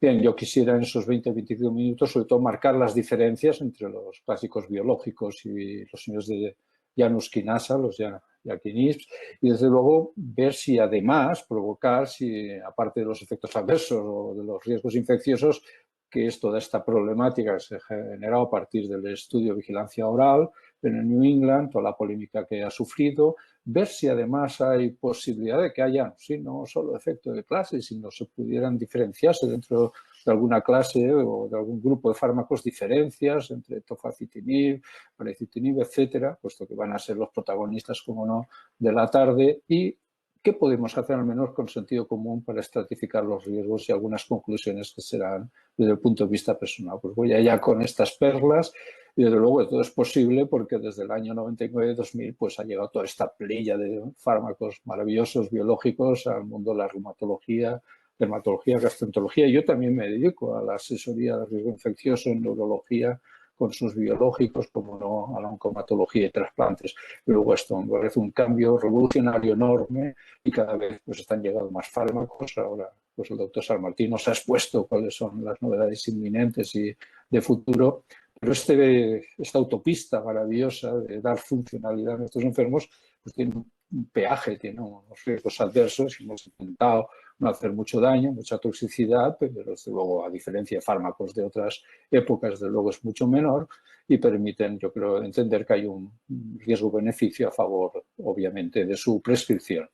Bien, yo quisiera en esos 20-25 minutos sobre todo marcar las diferencias entre los clásicos biológicos y los señores de Janus Kinasa, los Yaquinisps, y desde luego ver si además provocar, si aparte de los efectos adversos o de los riesgos infecciosos, que es toda esta problemática que se ha generado a partir del estudio de vigilancia oral en el New England, toda la polémica que ha sufrido, ver si además hay posibilidad de que haya, sí, no solo efecto de clase, sino se pudieran diferenciarse dentro de alguna clase o de algún grupo de fármacos, diferencias entre tofacitinib, baricitinib, etcétera, puesto que van a ser los protagonistas, como no, de la tarde. Y ¿qué podemos hacer al menos con sentido común para estratificar los riesgos y algunas conclusiones que serán desde el punto de vista personal? Pues voy allá con estas perlas y desde luego todo es posible porque desde el año 99-2000 pues ha llegado toda esta playa de fármacos maravillosos biológicos al mundo de la reumatología, dermatología, gastroenterología. Yo también me dedico a la asesoría de riesgo infeccioso en neurología con sus biológicos, como no a la oncomatología y trasplantes. Y luego esto me parece un cambio revolucionario enorme y cada vez pues están llegando más fármacos. Ahora pues el doctor Sanmartí nos ha expuesto cuáles son las novedades inminentes y de futuro. Pero esta autopista maravillosa de dar funcionalidad a estos enfermos pues tiene un peaje, tiene unos riesgos adversos. Hemos intentado no hacer mucho daño, mucha toxicidad, pero desde luego, a diferencia de fármacos de otras épocas, desde luego es mucho menor y permiten, yo creo, entender que hay un riesgo-beneficio a favor, obviamente, de su prescripción.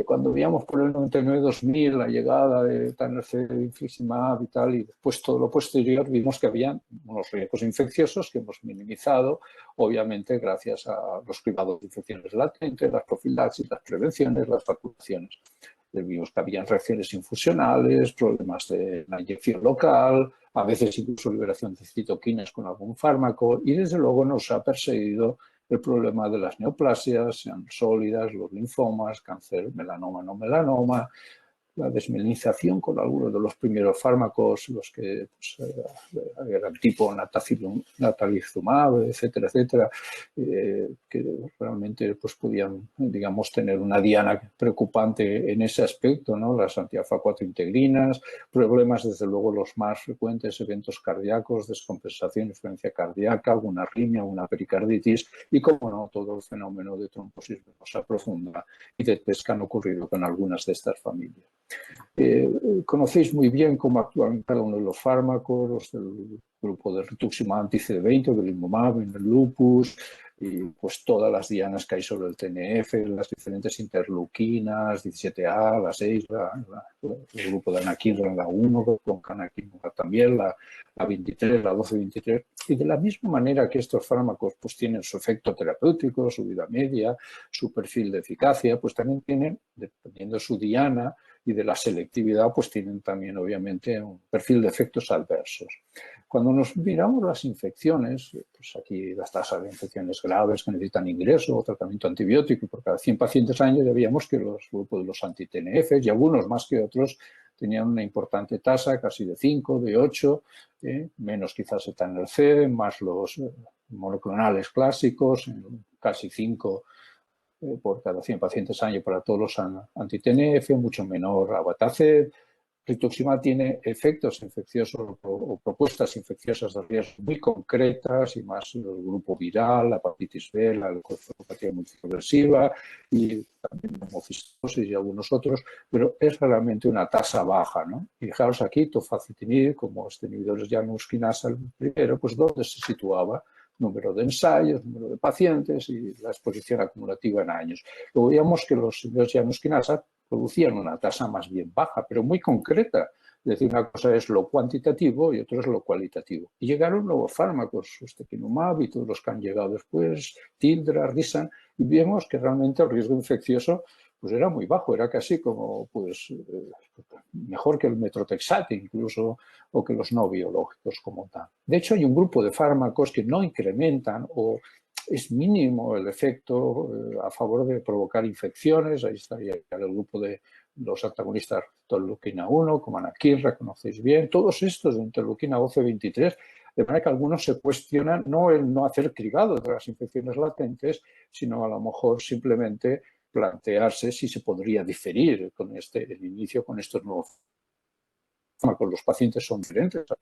Cuando veíamos por el 99-2000 la llegada de Tanerce, infliximab y tal, y después todo lo posterior, vimos que había unos riesgos infecciosos que hemos minimizado, obviamente gracias a los cribados de infecciones latentes, las profilaxis, las prevenciones, las vacunaciones. Vimos que habían reacciones infusionales, problemas de la inyección local, a veces incluso liberación de citoquinas con algún fármaco y desde luego nos ha perseguido el problema de las neoplasias, sean sólidas, los linfomas, cáncer, melanoma, no melanoma, la desmelinización con algunos de los primeros fármacos, los que pues, eran tipo natalizumab, etcétera, etcétera, que realmente pues, podían, digamos, tener una diana preocupante en ese aspecto, ¿no? Las anti-alfa-4 integrinas, problemas, desde luego, los más frecuentes, eventos cardíacos, descompensación, influencia cardíaca, alguna arritmia, una pericarditis y, como no, todo el fenómeno de trombosis venosa profunda y de PES que han ocurrido con algunas de estas familias. Conocéis muy bien cómo actúan cada uno de los fármacos, los del grupo de rituximab anti-CD20, del imumab, en el lupus, y pues todas las dianas que hay sobre el TNF, las diferentes interleuquinas, 17A, la 6, el grupo de anakinra, la 1, con canakinra también, la 23, la 12-23. Y de la misma manera que estos fármacos pues tienen su efecto terapéutico, su vida media, su perfil de eficacia, pues también tienen, dependiendo de su diana y de la selectividad, pues tienen también obviamente un perfil de efectos adversos. Cuando nos miramos las infecciones, pues aquí las tasas de infecciones graves que necesitan ingreso o tratamiento antibiótico por cada 100 pacientes años, ya veíamos que los grupos de los anti-TNF y algunos más que otros tenían una importante tasa, casi de 5, de 8, menos quizás el C, más los monoclonales clásicos, casi 5 por cada 100 pacientes año para todos los anti-TNF, mucho menor abatacept. Rituximab tiene efectos infecciosos o propuestas infecciosas de riesgo muy concretas y más el grupo viral, la hepatitis B, la leucopatía multiprogresiva y también la hemocistosis y algunos otros, pero es realmente una tasa baja, ¿no? Y fijaos aquí, tofacitinib, como este inhibidor Janus Kinasa, el primero, pues ¿dónde se situaba? Número de ensayos, número de pacientes y la exposición acumulativa en años. Luego veíamos que los inhibidores Janus Kinasa producían una tasa más bien baja, pero muy concreta. Es decir, una cosa es lo cuantitativo y otra es lo cualitativo. Y llegaron nuevos fármacos, ustekinumab y todos los que han llegado después, Tildra, Risan, y vemos que realmente el riesgo infeccioso pues era muy bajo, era casi como, pues, mejor que el Metrotexate incluso, o que los no biológicos como tal. De hecho, hay un grupo de fármacos que no incrementan o es mínimo el efecto a favor de provocar infecciones. Ahí estaría el grupo de los antagonistas de interleuquina 1, como anakinra, conocéis bien, todos estos de interleuquina 12-23, de manera que algunos se cuestionan no el no hacer cribado de las infecciones latentes, sino a lo mejor simplemente plantearse si se podría diferir con el inicio con estos nuevos fármacos. Los pacientes son diferentes a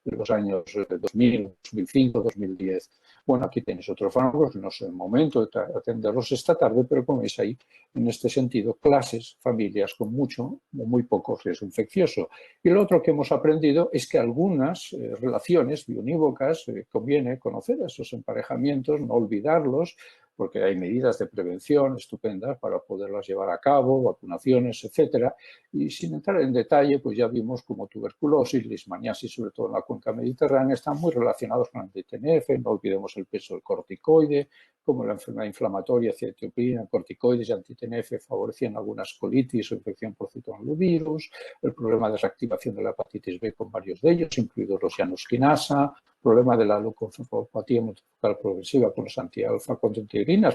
los años 2000, 2005, 2010. Bueno, aquí tenéis otros fármacos, no es el momento de atenderlos esta tarde, pero como veis ahí, en este sentido, clases, familias con mucho o muy poco riesgo infeccioso. Y lo otro que hemos aprendido es que algunas relaciones biounívocas conviene conocer esos emparejamientos, no olvidarlos, porque hay medidas de prevención estupendas para poderlas llevar a cabo, vacunaciones, etcétera. Y sin entrar en detalle, pues ya vimos como tuberculosis, leishmaniasis, sobre todo en la cuenca mediterránea, están muy relacionados con el anti-TNF. No olvidemos el peso del corticoide, como la enfermedad inflamatoria, citopenia, corticoides y anti-TNF favorecían algunas colitis o infección por citomegalovirus, el problema de reactivación de la hepatitis B con varios de ellos, incluidos los Janus kinasa, problema de la leucopatía multifocal progresiva con los anti-alfa contra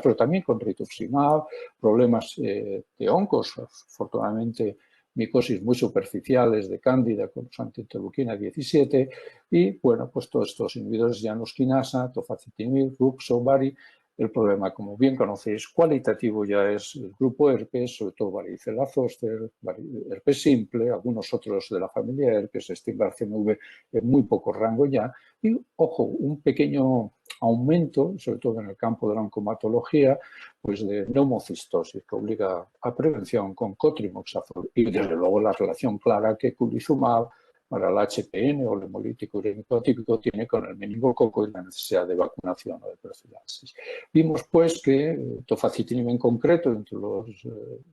pero también con rituximab, problemas de hongos, afortunadamente micosis muy superficiales de cándida con los anti-interleuquina 17 y, bueno, pues todos estos inhibidores de Janus kinasa, tofacitinib, Ruxo, Bari. El problema, como bien conocéis, cualitativo ya es el grupo herpes, sobre todo varicela zoster, herpes simple, algunos otros de la familia herpes, Epstein-Barr-CMV en muy poco rango ya. Y, ojo, un pequeño aumento, sobre todo en el campo de la oncomatología, pues de neumocistosis, que obliga a prevención con cotrimoxazol. Y, desde luego, la relación clara que eculizumab para el HPN o el hemolítico urémico atípico tiene con el meningococo y la necesidad de vacunación o de profilaxis. Vimos, pues, que tofacitinib en concreto, entre los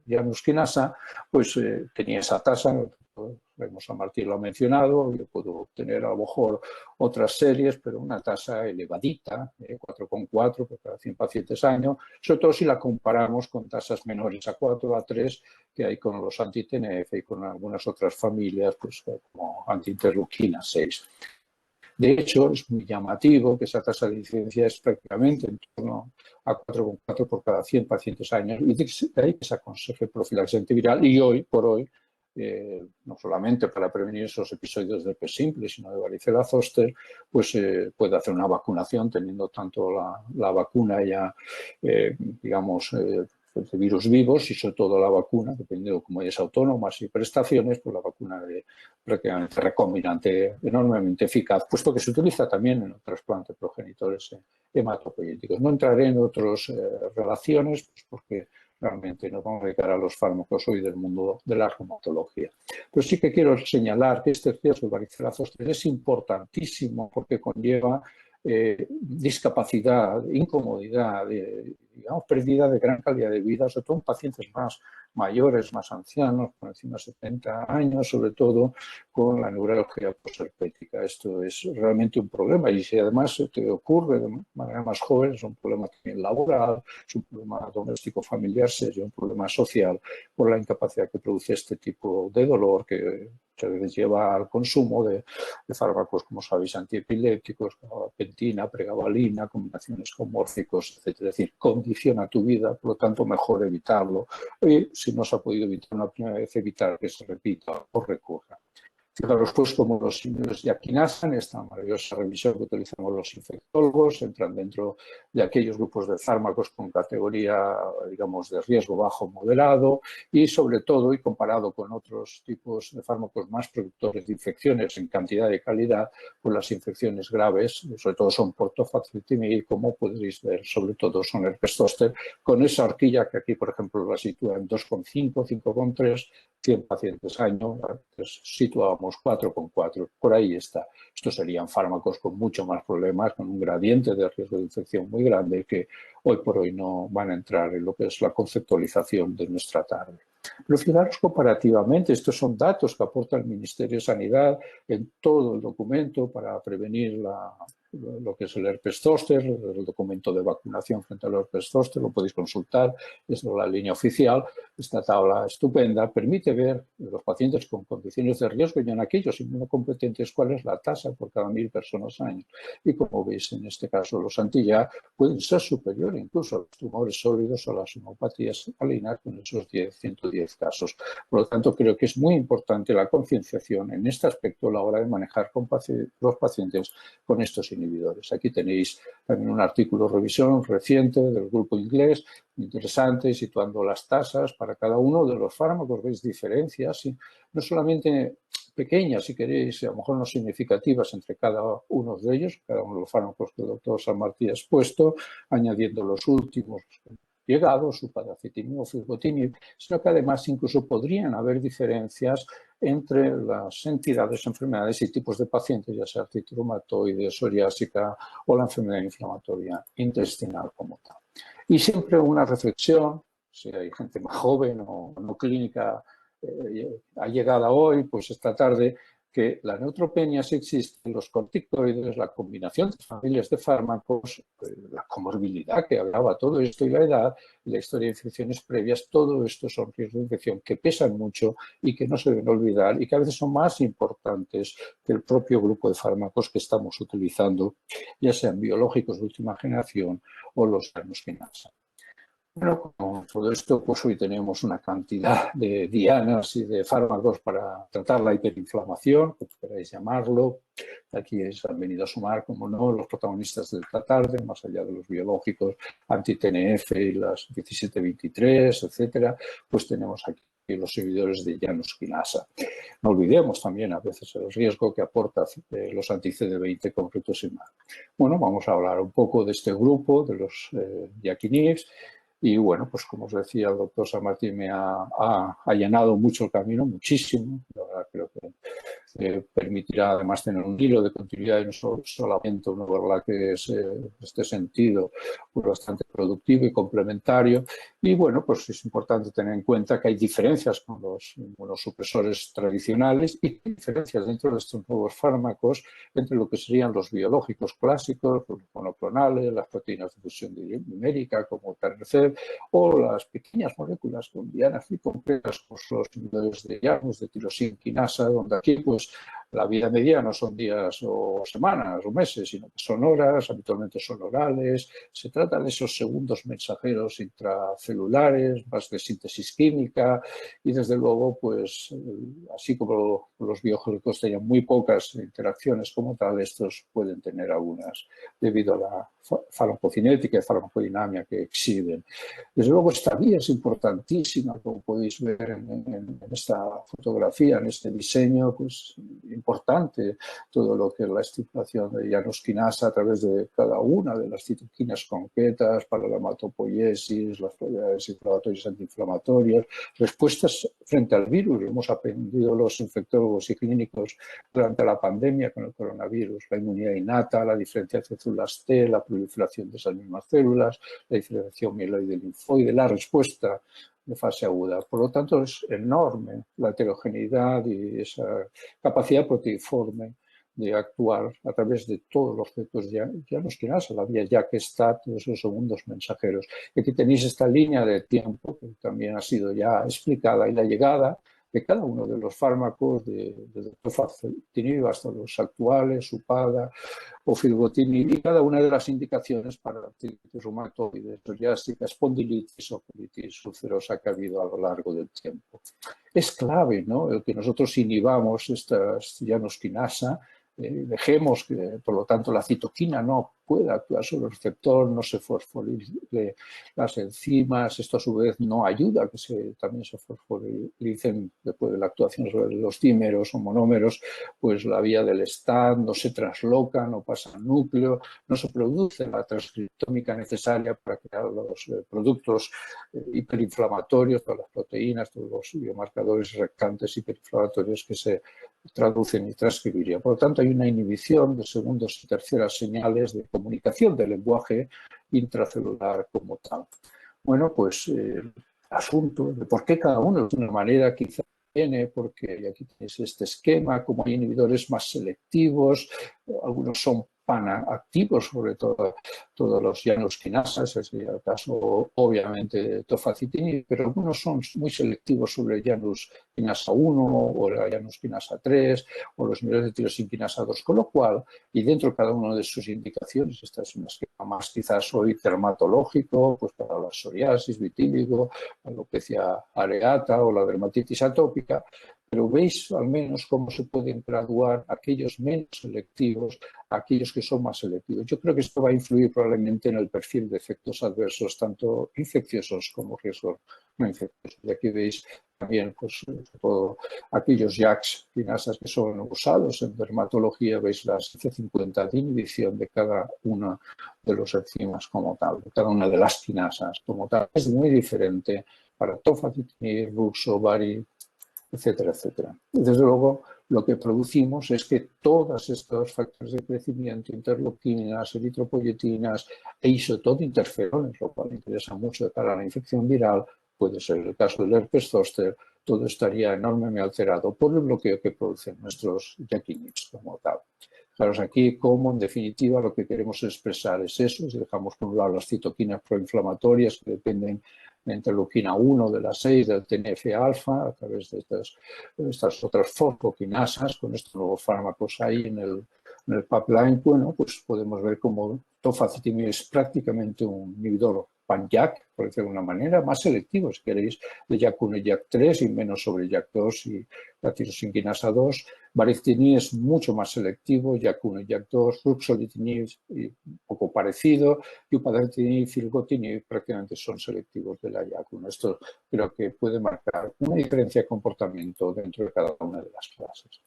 Janus kinasa, pues tenía esa tasa. Vemos a Martín lo ha mencionado, yo puedo obtener a lo mejor otras series, pero una tasa elevadita, 4,4 por cada 100 pacientes año, sobre todo si la comparamos con tasas menores a 4 a 3 que hay con los anti-TNF y con algunas otras familias, pues como anti-interleuquina 6. De hecho, es muy llamativo que esa tasa de incidencia es prácticamente en torno a 4,4 por cada 100 pacientes años y de ahí que se aconseje profilaxis antiviral y hoy por hoy, no solamente para prevenir esos episodios de herpes simple, sino de varicela zoster, pues puede hacer una vacunación teniendo tanto la vacuna ya, digamos, de virus vivos y sobre todo la vacuna, dependiendo de cómo es autónomas y prestaciones, pues la vacuna de prácticamente recombinante enormemente eficaz, puesto que se utiliza también en el trasplante de progenitores hematopoyéticos. No entraré en otras relaciones, pues porque realmente nos vamos a dedicar a los fármacos hoy del mundo de la reumatología. Pero sí que quiero señalar que este riesgo de varicela zoster es importantísimo porque conlleva discapacidad, incomodidad, digamos, pérdida de gran calidad de vida, sobre todo en pacientes más mayores, más ancianos, por encima de 70 años, sobre todo con la neuralgia posherpética. Esto es realmente un problema y si además te ocurre de manera más joven, es un problema también laboral, es un problema doméstico familiar serio, un problema social por la incapacidad que produce este tipo de dolor que muchas veces lleva al consumo de fármacos, como sabéis, antiepilépticos, gabapentina, pregabalina, combinaciones con mórficos, etc. Es decir, condiciona tu vida, por lo tanto, mejor evitarlo. Y si no se ha podido evitar una primera vez, evitar que se repita o recurra. Fijaros, pues, como los inhibidores de quinasa, en esta maravillosa revisión que utilizamos los infectólogos, entran dentro de aquellos grupos de fármacos con categoría, digamos, de riesgo bajo moderado y, sobre todo, y comparado con otros tipos de fármacos más productores de infecciones en cantidad y calidad, pues las infecciones graves, sobre todo son por tofacitinib y, como podréis ver, sobre todo son herpes zóster, con esa horquilla que aquí, por ejemplo, la sitúa en 2,5, 5,3, 100 pacientes año, pues situábamos 4,4, por ahí está. Estos serían fármacos con mucho más problemas, con un gradiente de riesgo de infección muy grande que hoy por hoy no van a entrar en lo que es la conceptualización de nuestra tarde. Pero fijaros comparativamente, estos son datos que aporta el Ministerio de Sanidad en todo el documento para prevenir lo que es el herpes zóster, el documento de vacunación frente al herpes zóster, lo podéis consultar, es la línea oficial. Esta tabla estupenda permite ver en los pacientes con condiciones de riesgo y en aquellos inmunocompetentes cuál es la tasa por cada 1000 personas al año. Y como veis, en este caso, los anti-YA pueden ser superiores incluso a los tumores sólidos o a las homeopatías alinear con esos 110 casos. Por lo tanto, creo que es muy importante la concienciación en este aspecto a la hora de manejar con los pacientes con estos inhibidores. Aquí tenéis también un artículo de revisión reciente del grupo inglés, interesante, situando las tasas para cada uno de los fármacos. Veis diferencias, y no solamente pequeñas, si queréis, a lo mejor no significativas entre cada uno de ellos, cada uno de los fármacos que el doctor San Martí ha expuesto, añadiendo los últimos llegados, upadacitinib o filgotinib, sino que además incluso podrían haber diferencias entre las entidades, enfermedades y tipos de pacientes, ya sea artritis reumatoide, psoriásica o la enfermedad inflamatoria intestinal como tal. Y siempre una reflexión, si hay gente más joven o no clínica allegada hoy, pues esta tarde, que la neutropenia sí existe, los corticoides, la combinación de familias de fármacos, la comorbilidad que hablaba, todo esto y la edad, la historia de infecciones previas, todo esto son riesgos de infección que pesan mucho y que no se deben olvidar y que a veces son más importantes que el propio grupo de fármacos que estamos utilizando, ya sean biológicos de última generación o los quinasa. Bueno, con todo esto, pues hoy tenemos una cantidad de dianas y de fármacos para tratar la hiperinflamación, como queráis llamarlo. Aquí han venido a sumar, como no, los protagonistas de esta tarde, más allá de los biológicos, anti-TNF y las 1723, etcétera, pues tenemos aquí los seguidores de Janus quinasa. No olvidemos también a veces el riesgo que aporta los anti-CD20 con rituximab. Bueno, vamos a hablar un poco de este grupo, de los yaquinibs. Y bueno, pues como os decía, el doctor San Martín me ha allanado mucho el camino, muchísimo. La verdad creo que permitirá además tener un hilo de continuidad y no solamente una verdad que es en este sentido pues, bastante productivo y complementario. Y bueno, pues es importante tener en cuenta que hay diferencias con los inmunosupresores tradicionales y diferencias dentro de estos nuevos fármacos entre lo que serían los biológicos clásicos, los monoclonales, las proteínas de fusión dimérica como TRC o las pequeñas moléculas con dianas muy complejas como los inhibidores de Janus, de tirosin quinasa, donde aquí pues la vida media no son días o semanas o meses, sino que son horas, habitualmente son orales. Se trata de esos segundos mensajeros intracelulares, más de síntesis química y desde luego, pues así como los biológicos tenían muy pocas interacciones como tal, estos pueden tener algunas debido a la farmacocinética y farmacodinamia que exhiben. Desde luego esta vía es importantísima, como podéis ver en esta fotografía, en este diseño, pues importante todo lo que es la estimulación de Janus quinasa a través de cada una de las citoquinas concretas para la hematopoiesis, las propiedades inflamatorias antiinflamatorias, respuestas frente al virus. Hemos aprendido los infectólogos y clínicos durante la pandemia con el coronavirus, la inmunidad innata, la diferenciación de células T, la proliferación de esas mismas células, la diferenciación mieloide-linfoide, la respuesta de fase aguda. Por lo tanto, es enorme la heterogeneidad y esa capacidad proteiforme de actuar a través de todos los receptores de Janus quinasa, la vía ya que está, todos esos segundos mensajeros. Y aquí tenéis esta línea de tiempo que también ha sido ya explicada y la llegada de cada uno de los fármacos de facitinib hasta los actuales, upada o filgotinib y cada una de las indicaciones para artritis reumatoide, psoriásica, espondilitis o colitis ulcerosa que ha habido a lo largo del tiempo. Es clave, ¿no?, el que nosotros inhibamos estas Janus quinasa, dejemos que, por lo tanto, la citoquina no pueda actuar sobre el receptor, no se fosforilen las enzimas, esto a su vez no ayuda a que también se fosforilicen después de la actuación sobre los dímeros o monómeros, pues la vía del STAT no se trasloca, no pasa al núcleo, no se produce la transcriptómica necesaria para crear los productos hiperinflamatorios, todas las proteínas, todos los biomarcadores recantes hiperinflamatorios que se traducen y transcribirían. Por lo tanto, hay una inhibición de segundas y terceras señales de comunicación del lenguaje intracelular como tal. Bueno, pues el asunto de por qué cada uno de una manera quizá viene, porque aquí tenéis este esquema, como hay inhibidores más selectivos, algunos son panactivos sobre todo todos los llanos quinasas, es el caso obviamente de tofacitinib, pero algunos son muy selectivos sobre el llanos quinasa 1 o la llanos quinasa 3 o los niveles de tirosinquinasa 2, con lo cual, y dentro de cada una de sus indicaciones, esta es un esquema más quizás hoy dermatológico, pues para la psoriasis, vitíligo, la alopecia areata o la dermatitis atópica, pero veis al menos cómo se pueden graduar aquellos menos selectivos a aquellos que son más selectivos. Yo creo que esto va a influir probablemente en el perfil de efectos adversos, tanto infecciosos como riesgos no infecciosos. Y aquí veis también pues, todo aquellos JAKs, quinasas que son usados en dermatología, veis la C50 de inhibición de cada uno de los enzimas como tal, de cada una de las quinasas como tal. Es muy diferente para tofacitinib, ruxo, bari, etcétera, etcétera. Desde luego, lo que producimos es que todos estos factores de crecimiento, interleuquinas, eritropoyetinas e todo interferones, lo cual interesa mucho de cara a la infección viral, puede ser el caso del herpes zóster, todo estaría enormemente alterado por el bloqueo que producen nuestros JAK inhibitors como tal. Fijaros aquí cómo, en definitiva, lo que queremos expresar es eso, si dejamos por un lado las citoquinas proinflamatorias que dependen de interleuquina 1, de la 6, del TNF-alfa, a través de estas otras fosfoquinasas, con estos nuevos fármacos ahí en el pipeline, bueno, pues podemos ver cómo tofacitinib es prácticamente un inhibidor pan-JAK, por decirlo de alguna manera, más selectivo, si queréis, de JAK1 y JAK3 y menos sobre JAK2 y la tirosinquinasa 2. Baricitinib es mucho más selectivo, JAK1 y JAK2, ruxolitinib un poco parecido, y upadacitinib y filgotinib prácticamente son selectivos de la JAK1. Esto creo que puede marcar una diferencia de comportamiento dentro de cada una de las clases.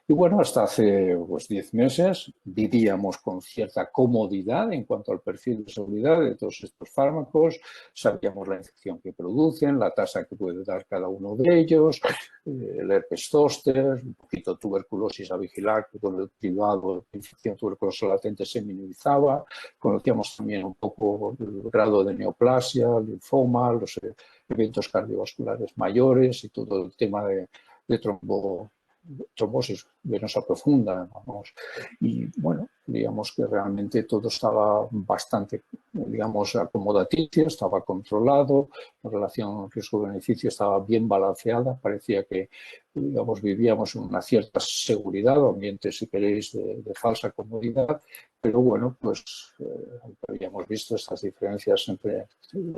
Y bueno, hasta hace 10 meses vivíamos con cierta comodidad en cuanto al perfil de seguridad de todos estos fármacos, sabíamos la infección que producen, la tasa que puede dar cada uno de ellos, el herpes zóster, un poquito tuberculosis a vigilar, que con el privado de infección tuberculosa latente se minimizaba, conocíamos también un poco el grado de neoplasia, linfoma, los eventos cardiovasculares mayores y todo el tema de trombosis venosa profunda, vamos. Y bueno, digamos que realmente todo estaba bastante, digamos, acomodaticio, estaba controlado, la relación riesgo-beneficio estaba bien balanceada, parecía que, digamos, vivíamos en una cierta seguridad, o ambiente, si queréis, de falsa comodidad, pero bueno, pues habíamos visto estas diferencias entre,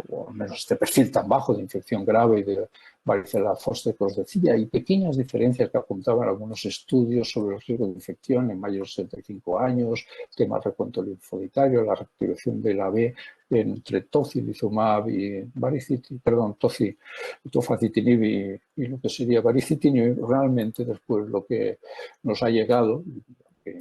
o al menos este perfil tan bajo de infección grave y de varicela zoster que os decía, y pequeñas diferencias que apuntaban algunos estudios sobre los riesgos de infección en mayores de 65 años, temas de recuento linfoditario, la reactivación de la B entre tocilizumab y tofacitinib y lo que sería baricitinib. Realmente después lo que nos ha llegado, que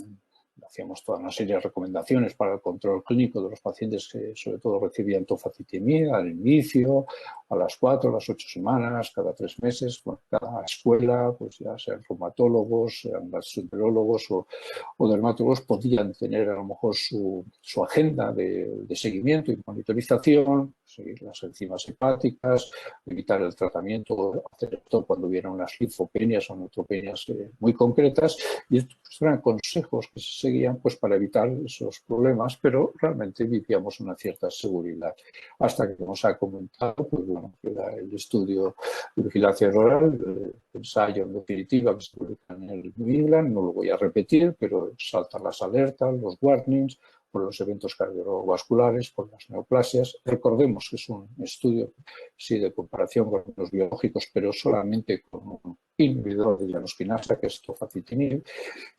hacíamos toda una serie de recomendaciones para el control clínico de los pacientes que sobre todo recibían tofacitinib al inicio, a las 4, a las 8 semanas, cada 3 meses, bueno, cada escuela, pues ya sean reumatólogos, sean gastroenterólogos o dermatólogos, podían tener a lo mejor su agenda de seguimiento y monitorización, seguir las enzimas hepáticas, evitar el tratamiento, hacer esto cuando hubiera unas linfopenias o neutropenias muy concretas, y estos eran consejos que se seguían pues para evitar esos problemas, pero realmente vivíamos una cierta seguridad. Hasta que nos ha comentado, pues bueno, el estudio de vigilancia oral, el ensayo en definitiva que se publica en el New England, no lo voy a repetir, pero saltan las alertas, los warnings, por los eventos cardiovasculares, por las neoplasias. Recordemos que es un estudio, sí, de comparación con los biológicos, pero solamente con un inhibidor de llanosquinasa, que es tofacitinib.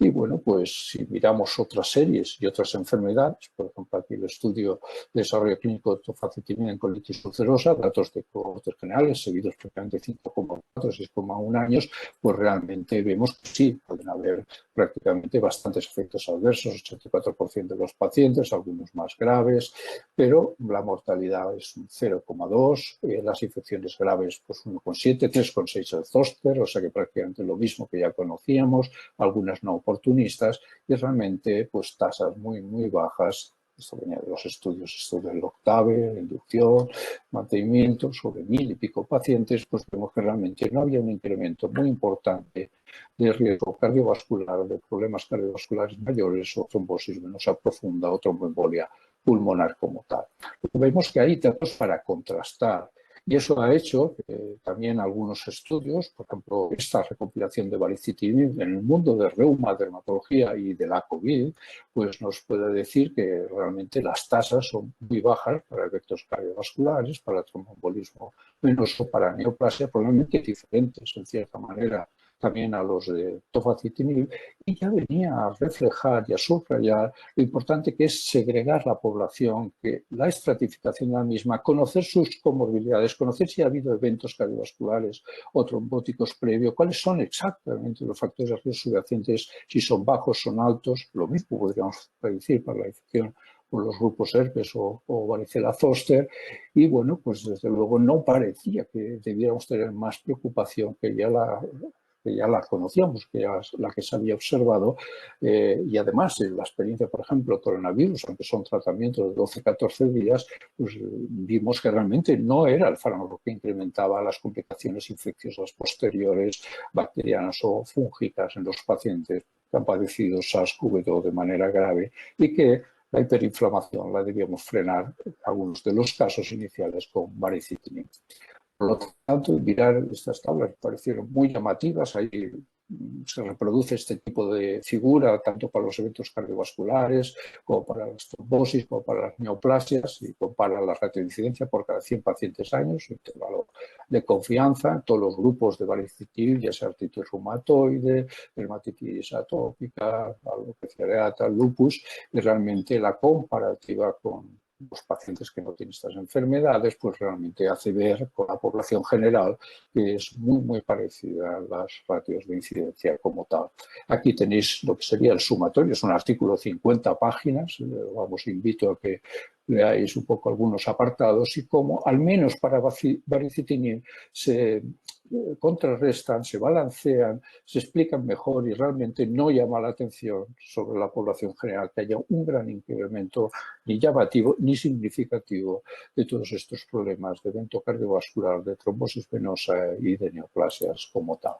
Y bueno, pues si miramos otras series y otras enfermedades, por ejemplo, aquí el estudio de desarrollo clínico de tofacitinib en colitis ulcerosa, datos de cohortes generales, seguidos prácticamente 5,4, 6,1 años, pues realmente vemos que sí, pueden haber prácticamente bastantes efectos adversos, 84% de los pacientes, algunos más graves, pero la mortalidad es un 0,2, las infecciones graves pues 1,7, 3,6 el zóster, o sea que prácticamente lo mismo que ya conocíamos, algunas no oportunistas y realmente pues tasas muy, muy bajas Esto venía de los estudios, esto del octave, la inducción, mantenimiento, sobre 1000 y pico pacientes, pues vemos que realmente no había un incremento muy importante de riesgo cardiovascular, de problemas cardiovasculares mayores o trombosis venosa profunda o tromboembolia pulmonar como tal. Vemos que hay datos para contrastar. Y eso ha hecho que también algunos estudios, por ejemplo, esta recopilación de baricitinib en el mundo de reuma, dermatología y de la COVID, pues nos puede decir que realmente las tasas son muy bajas para efectos cardiovasculares, para tromboembolismo venoso, para neoplasia, probablemente diferentes en cierta manera también a los de tofacitinib, y ya venía a reflejar y a subrayar lo importante que es segregar la población, que la estratificación de la misma, conocer sus comorbilidades, conocer si ha habido eventos cardiovasculares o trombóticos previos, cuáles son exactamente los factores de riesgo subyacentes, si son bajos, son altos, lo mismo podríamos predecir para la infección por los grupos herpes o varicela zoster, y bueno, pues desde luego no parecía que debiéramos tener más preocupación que ya la conocíamos, que ya la que se había observado, y además la experiencia, por ejemplo, coronavirus, aunque son tratamientos de 12-14 días, pues vimos que realmente no era el fármaco que incrementaba las complicaciones infecciosas posteriores, bacterianas o fúngicas en los pacientes que han padecido SARS-CoV-2 de manera grave, y que la hiperinflamación la debíamos frenar en algunos de los casos iniciales con baricitinib. Por lo tanto, mirar estas tablas parecieron muy llamativas. Ahí se reproduce este tipo de figura tanto para los eventos cardiovasculares como para las trombosis, como para las neoplasias, y compara la ratiodincidencia por cada 100 pacientes años, intervalo de confianza en todos los grupos de baricitinib, ya sea artritis reumatoide, dermatitis atópica, alopecia areata, lupus, y realmente la comparativa con los pacientes que no tienen estas enfermedades, pues realmente hace ver con la población general que es muy parecida a las ratios de incidencia como tal. Aquí tenéis lo que sería el sumatorio, es un artículo de 50 páginas, vamos, invito a que leáis un poco algunos apartados y cómo, al menos para baricitinib, se contrarrestan, se balancean, se explican mejor y realmente no llama la atención sobre la población general que haya un gran incremento ni llamativo ni significativo de todos estos problemas de evento cardiovascular, de trombosis venosa y de neoplasias como tal.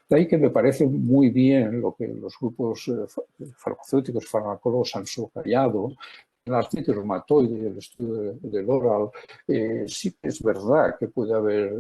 De ahí que me parece muy bien lo que los grupos farmacéuticos, farmacólogos han subrayado. En la artritis reumatoide y el estudio del oral, sí que es verdad que puede haber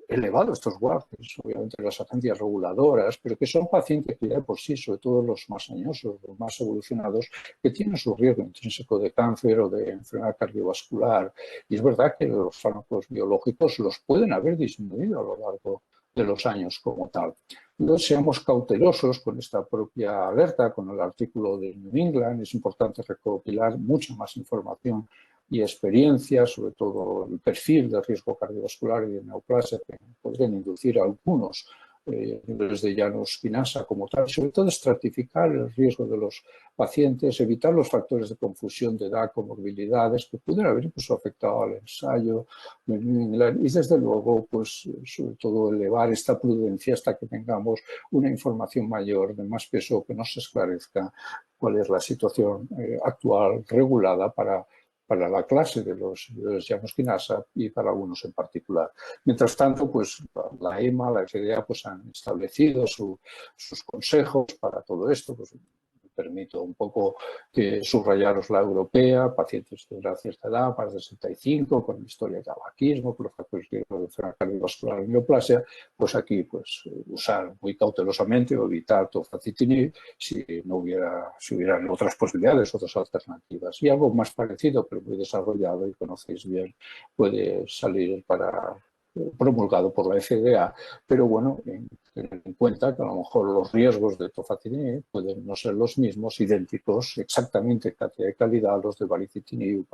elevado estos guardias, obviamente las agencias reguladoras, pero que son pacientes que ya por sí, sobre todo los más añosos, los más evolucionados, que tienen su riesgo intrínseco de cáncer o de enfermedad cardiovascular. Y es verdad que los fármacos biológicos los pueden haber disminuido a lo largo de los años como tal. Entonces, seamos cautelosos con esta propia alerta, con el artículo de New England. Es importante recopilar mucha más información y experiencia, sobre todo el perfil de riesgo cardiovascular y de neoplasia que podrían inducir a algunos niveles de Janus quinasa como tal, sobre todo estratificar el riesgo de los pacientes, evitar los factores de confusión de edad, comorbilidades que pudieran haber incluso afectado al ensayo de New England, y desde luego, pues sobre todo elevar esta prudencia hasta que tengamos una información mayor de más peso, que nos esclarezca cuál es la situación actual regulada para la clase de los Janus quinasa y para algunos en particular. Mientras tanto, pues la EMA, la FDA, pues han establecido sus consejos para todo esto. Pues me permito un poco subrayaros la europea, pacientes de una cierta edad, más de 65, con historia de tabaquismo, con los factores de enfermedad cardiovascular y neoplasia, pues aquí pues usar muy cautelosamente o evitar tofacitinib si hubieran otras posibilidades, otras alternativas. Y algo más parecido, pero muy desarrollado y conocéis bien, puede salir promulgado por la FDA, pero bueno, tener en cuenta que a lo mejor los riesgos de tofacitinib pueden no ser los mismos, idénticos, exactamente cantidad y calidad, los de baricitinib,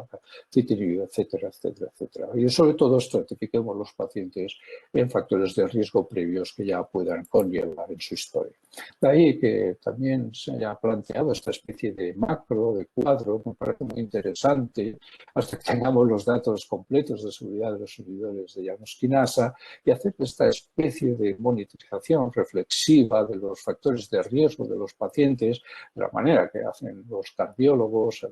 citinib, etcétera, etcétera, etcétera. Y sobre todo estratifiquemos los pacientes en factores de riesgo previos que ya puedan conllevar en su historia. De ahí que también se haya planteado esta especie de macro, de cuadro, me parece muy interesante, hasta que tengamos los datos completos de seguridad de los inhibidores de Janus quinasa y hacer esta especie de monitorización reflexiva de los factores de riesgo de los pacientes, de la manera que hacen los cardiólogos,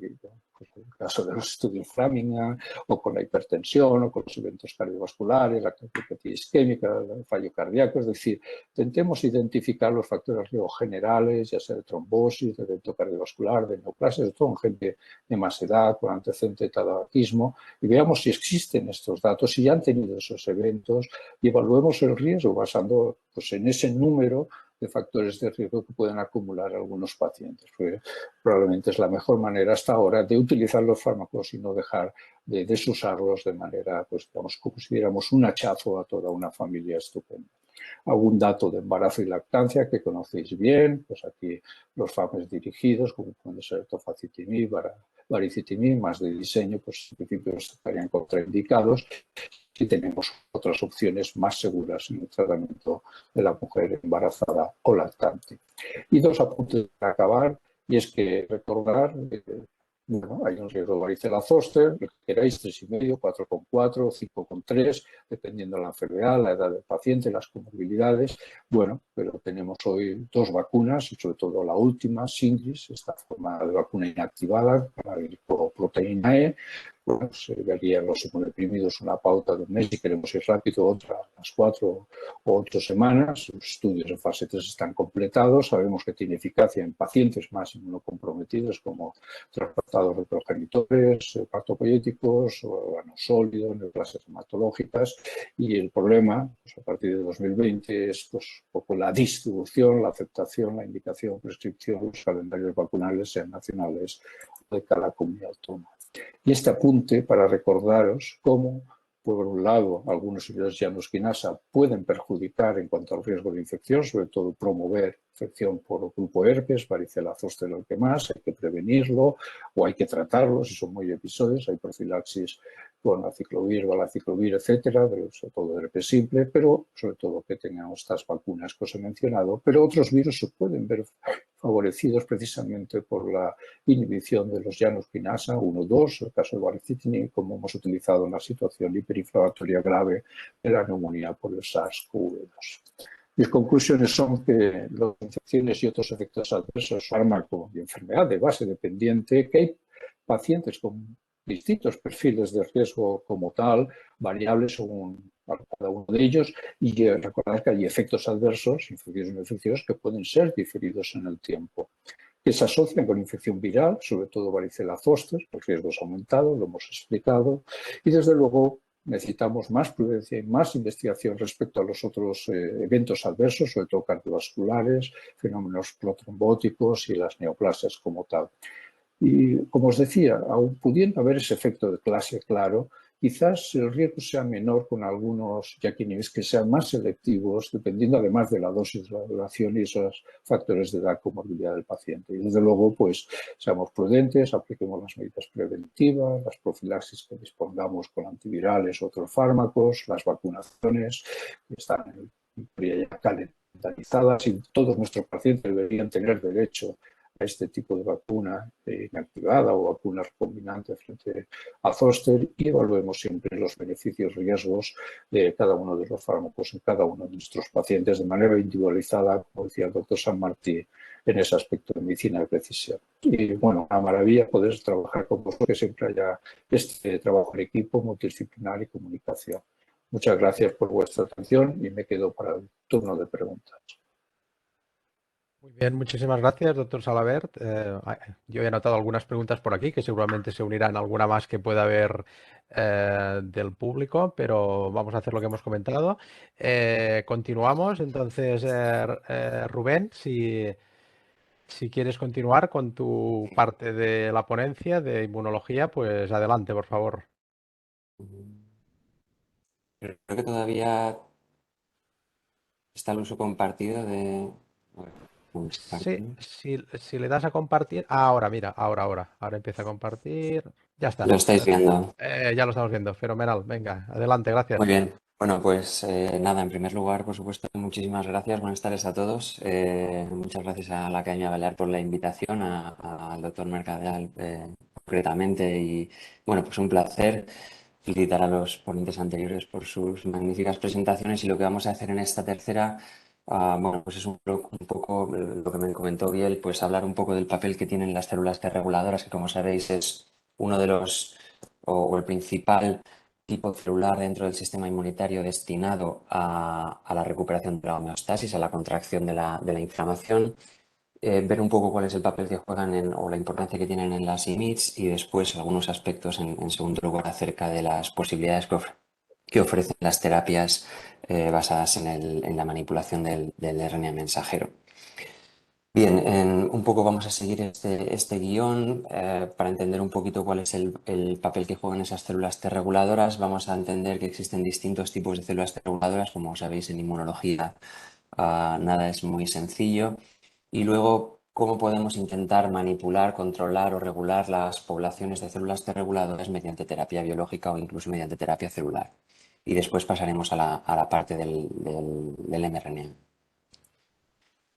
pues, el caso de los estudios Framingham, o con la hipertensión, o con los eventos cardiovasculares, la cardiopatía isquémica, el fallo cardíaco. Es decir, intentemos identificar los factores de riesgo generales, ya sea de trombosis, de evento cardiovascular, de neoplasia, sobre todo en gente de más edad, con antecedente de tabaquismo, y veamos si existen estos datos, si ya han tenido esos eventos, y evaluemos el riesgo basando pues, en ese número de factores de riesgo que pueden acumular algunos pacientes. Porque probablemente es la mejor manera hasta ahora de utilizar los fármacos y no dejar de desusarlos de manera, pues digamos, como si diéramos un hachazo a toda una familia estupenda. Algún dato de embarazo y lactancia que conocéis bien, pues aquí los FAMES dirigidos, como pueden ser tofacitinib, baricitinib, más de diseño, pues en principio estarían contraindicados. Y tenemos otras opciones más seguras en el tratamiento de la mujer embarazada o lactante. Y dos apuntes para acabar, y es que recordar, bueno, hay un riesgo de varicela zoster, lo que queráis, 3,5, 4,4, 5,3, dependiendo de la enfermedad, la edad del paciente, las comorbilidades. Bueno, pero tenemos hoy dos vacunas, y sobre todo la última, Shingrix, esta forma de vacuna inactivada, la glicoproteína E. Bueno, se vería en los inmunodeprimidos una pauta de un mes, si queremos ir rápido, otra a las 4 o 8 semanas. Los estudios en fase 3 están completados. Sabemos que tiene eficacia en pacientes más inmunocomprometidos como trasplantados de progenitores, hepatopoyéticos, órganos sólidos, neoplasias hematológicas. Y el problema, pues a partir de 2020, es pues, un poco la distribución, la aceptación, la indicación, prescripción, los calendarios vacunales, sean nacionales o de cada comunidad autónoma. Y este apunte para recordaros cómo, por un lado, algunos inhibidores de llanosquinasa pueden perjudicar en cuanto al riesgo de infección, sobre todo promover infección por grupo herpes, varicela zoster, lo que más, hay que prevenirlo o hay que tratarlo si son muy episodios, hay profilaxis con aciclovir, valaciclovir, etcétera, sobre todo de herpes simple, pero sobre todo que tengan estas vacunas que os he mencionado, pero otros virus se pueden ver favorecidos precisamente por la inhibición de los llanosquinasa 1, 2, el caso de baricitinib, como hemos utilizado en la situación hiperinflamatoria grave de la neumonía por el SARS-CoV-2. Mis conclusiones son que las infecciones y otros efectos adversos, fármaco y enfermedad de base dependiente, que hay pacientes con distintos perfiles de riesgo como tal, variables según cada uno de ellos, y recordar que hay efectos adversos, infecciones no infecciosas, que pueden ser diferidos en el tiempo, que se asocian con infección viral, sobre todo varicela zoster, el riesgo es aumentado, lo hemos explicado, y desde luego necesitamos más prudencia y más investigación respecto a los otros eventos adversos, sobre todo cardiovasculares, fenómenos protrombóticos y las neoplasias como tal. Y como os decía, aun pudiendo haber ese efecto de clase claro, quizás el riesgo sea menor con algunos yaquinibis que sean más selectivos, dependiendo además de la dosis, la duración y esos factores de edad, comorbilidad del paciente. Y desde luego, pues seamos prudentes, apliquemos las medidas preventivas, las profilaxis que dispongamos con antivirales u otros fármacos, las vacunaciones que están ya calendarizadas y todos nuestros pacientes deberían tener derecho a este tipo de vacuna inactivada o vacuna recombinante frente a zoster y evaluemos siempre los beneficios y riesgos de cada uno de los fármacos en cada uno de nuestros pacientes de manera individualizada, como decía el doctor San Martí, en ese aspecto de medicina de precisión. Y bueno, una maravilla poder trabajar con vosotros, que siempre haya este trabajo en equipo, multidisciplinar y comunicación. Muchas gracias por vuestra atención y me quedo para el turno de preguntas. Muy bien, muchísimas gracias, doctor Salabert. Yo he anotado algunas preguntas por aquí que seguramente se unirán alguna más que pueda haber del público, pero vamos a hacer lo que hemos comentado. Continuamos, entonces, Rubén, si quieres continuar con tu parte de la ponencia de inmunología, pues adelante, por favor. Creo que todavía está el uso compartido de... Sí, si le das a compartir... Ahora, mira, ahora empieza a compartir. Ya está. Lo estáis viendo. Ya lo estamos viendo, fenomenal. Venga, adelante, gracias. Muy bien. Bueno, pues nada, en primer lugar, por supuesto, muchísimas gracias. Buenas tardes a todos. Muchas gracias a la Academia Balear por la invitación, al doctor Mercadal concretamente. Y bueno, pues un placer felicitar a los ponentes anteriores por sus magníficas presentaciones. Y lo que vamos a hacer en esta tercera, bueno, pues es un poco lo que me comentó Biel, pues hablar un poco del papel que tienen las células T reguladoras, que como sabéis es uno de los, o el principal tipo celular dentro del sistema inmunitario destinado a la recuperación de la homeostasis, a la contracción de la inflamación, ver un poco cuál es el papel que juegan o la importancia que tienen en las IMIDs y después algunos aspectos en segundo lugar acerca de las posibilidades que ofrecen las terapias basadas en la manipulación del RNA mensajero. Bien, un poco vamos a seguir este guión para entender un poquito cuál es el papel que juegan esas células T reguladoras. Vamos a entender que existen distintos tipos de células T reguladoras, como sabéis en inmunología nada es muy sencillo. Y luego, cómo podemos intentar manipular, controlar o regular las poblaciones de células T reguladoras mediante terapia biológica o incluso mediante terapia celular. Y después pasaremos a la parte del mRNA.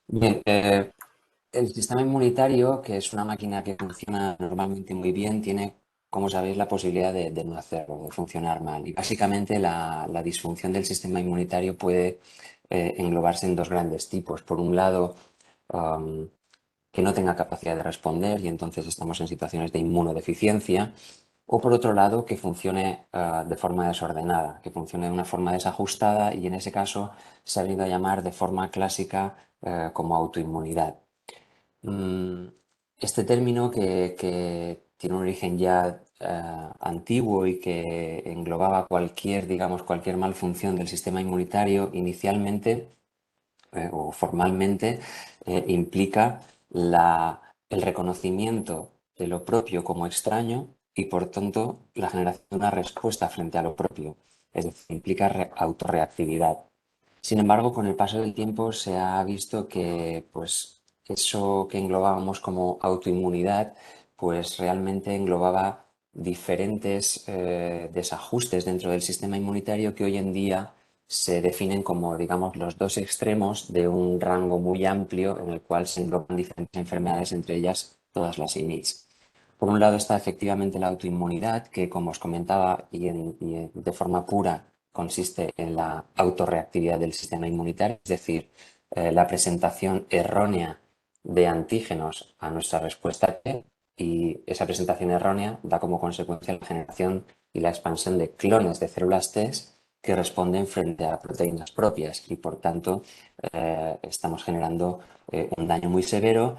Bien, el sistema inmunitario, que es una máquina que funciona normalmente muy bien, tiene, como sabéis, la posibilidad de no hacerlo, de funcionar mal. Y básicamente la disfunción del sistema inmunitario puede englobarse en dos grandes tipos. Por un lado, que no tenga capacidad de responder y entonces estamos en situaciones de inmunodeficiencia. O por otro lado, que funcione de forma desordenada, que funcione de una forma desajustada y en ese caso se ha venido a llamar de forma clásica como autoinmunidad. Este término que tiene un origen ya antiguo y que englobaba cualquier malfunción del sistema inmunitario, inicialmente o formalmente implica el reconocimiento de lo propio como extraño y por tanto la generación de una respuesta frente a lo propio, es decir, implica autorreactividad. Sin embargo, con el paso del tiempo se ha visto que pues, eso que englobábamos como autoinmunidad, pues realmente englobaba diferentes desajustes dentro del sistema inmunitario que hoy en día se definen como, digamos, los dos extremos de un rango muy amplio en el cual se engloban diferentes enfermedades, entre ellas todas las IMIDs. Por un lado está efectivamente la autoinmunidad, que como os comentaba y de forma pura consiste en la autorreactividad del sistema inmunitario, es decir, la presentación errónea de antígenos a nuestra respuesta T, y esa presentación errónea da como consecuencia la generación y la expansión de clones de células T que responden frente a proteínas propias y por tanto estamos generando un daño muy severo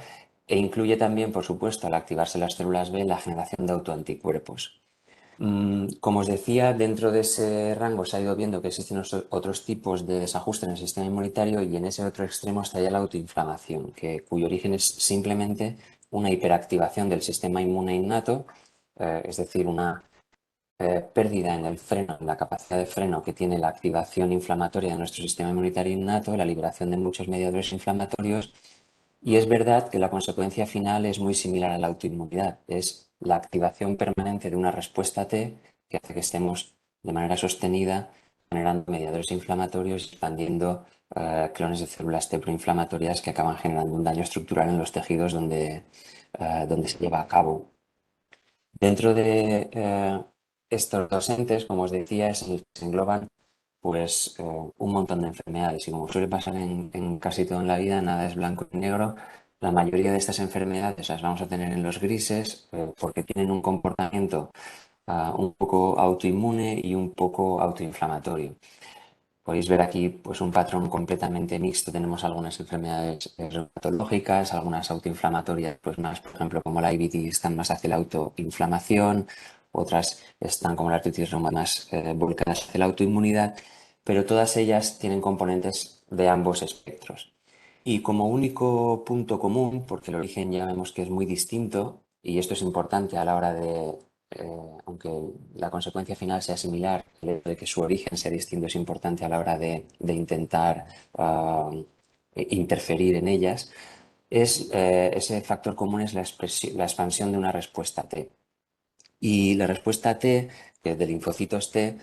e incluye también, por supuesto, al activarse las células B, la generación de autoanticuerpos. Como os decía, dentro de ese rango se ha ido viendo que existen otros tipos de desajuste en el sistema inmunitario y en ese otro extremo está ya la autoinflamación, cuyo origen es simplemente una hiperactivación del sistema inmune innato, es decir, una pérdida en el freno, en la capacidad de freno que tiene la activación inflamatoria de nuestro sistema inmunitario innato, la liberación de muchos mediadores inflamatorios. Y es verdad que la consecuencia final es muy similar a la autoinmunidad. Es la activación permanente de una respuesta T que hace que estemos de manera sostenida generando mediadores inflamatorios y expandiendo clones de células T proinflamatorias que acaban generando un daño estructural en los tejidos donde se lleva a cabo. Dentro de estos dos entes, como os decía, se engloban pues un montón de enfermedades y como suele pasar en casi todo en la vida, nada es blanco y negro. La mayoría de estas enfermedades las vamos a tener en los grises porque tienen un comportamiento un poco autoinmune y un poco autoinflamatorio. Podéis ver aquí pues, un patrón completamente mixto. Tenemos algunas enfermedades reumatológicas, algunas autoinflamatorias, pues más, por ejemplo, como la IBD, están más hacia la autoinflamación, otras están como la artritis reumatoide más volcadas hacia la autoinmunidad, pero todas ellas tienen componentes de ambos espectros. Y como único punto común, porque el origen ya vemos que es muy distinto, y esto es importante a la hora de, aunque la consecuencia final sea similar, el hecho de que su origen sea distinto es importante a la hora de intentar interferir en ellas, ese factor común es la expansión de una respuesta T. Y la respuesta T, de linfocitos T,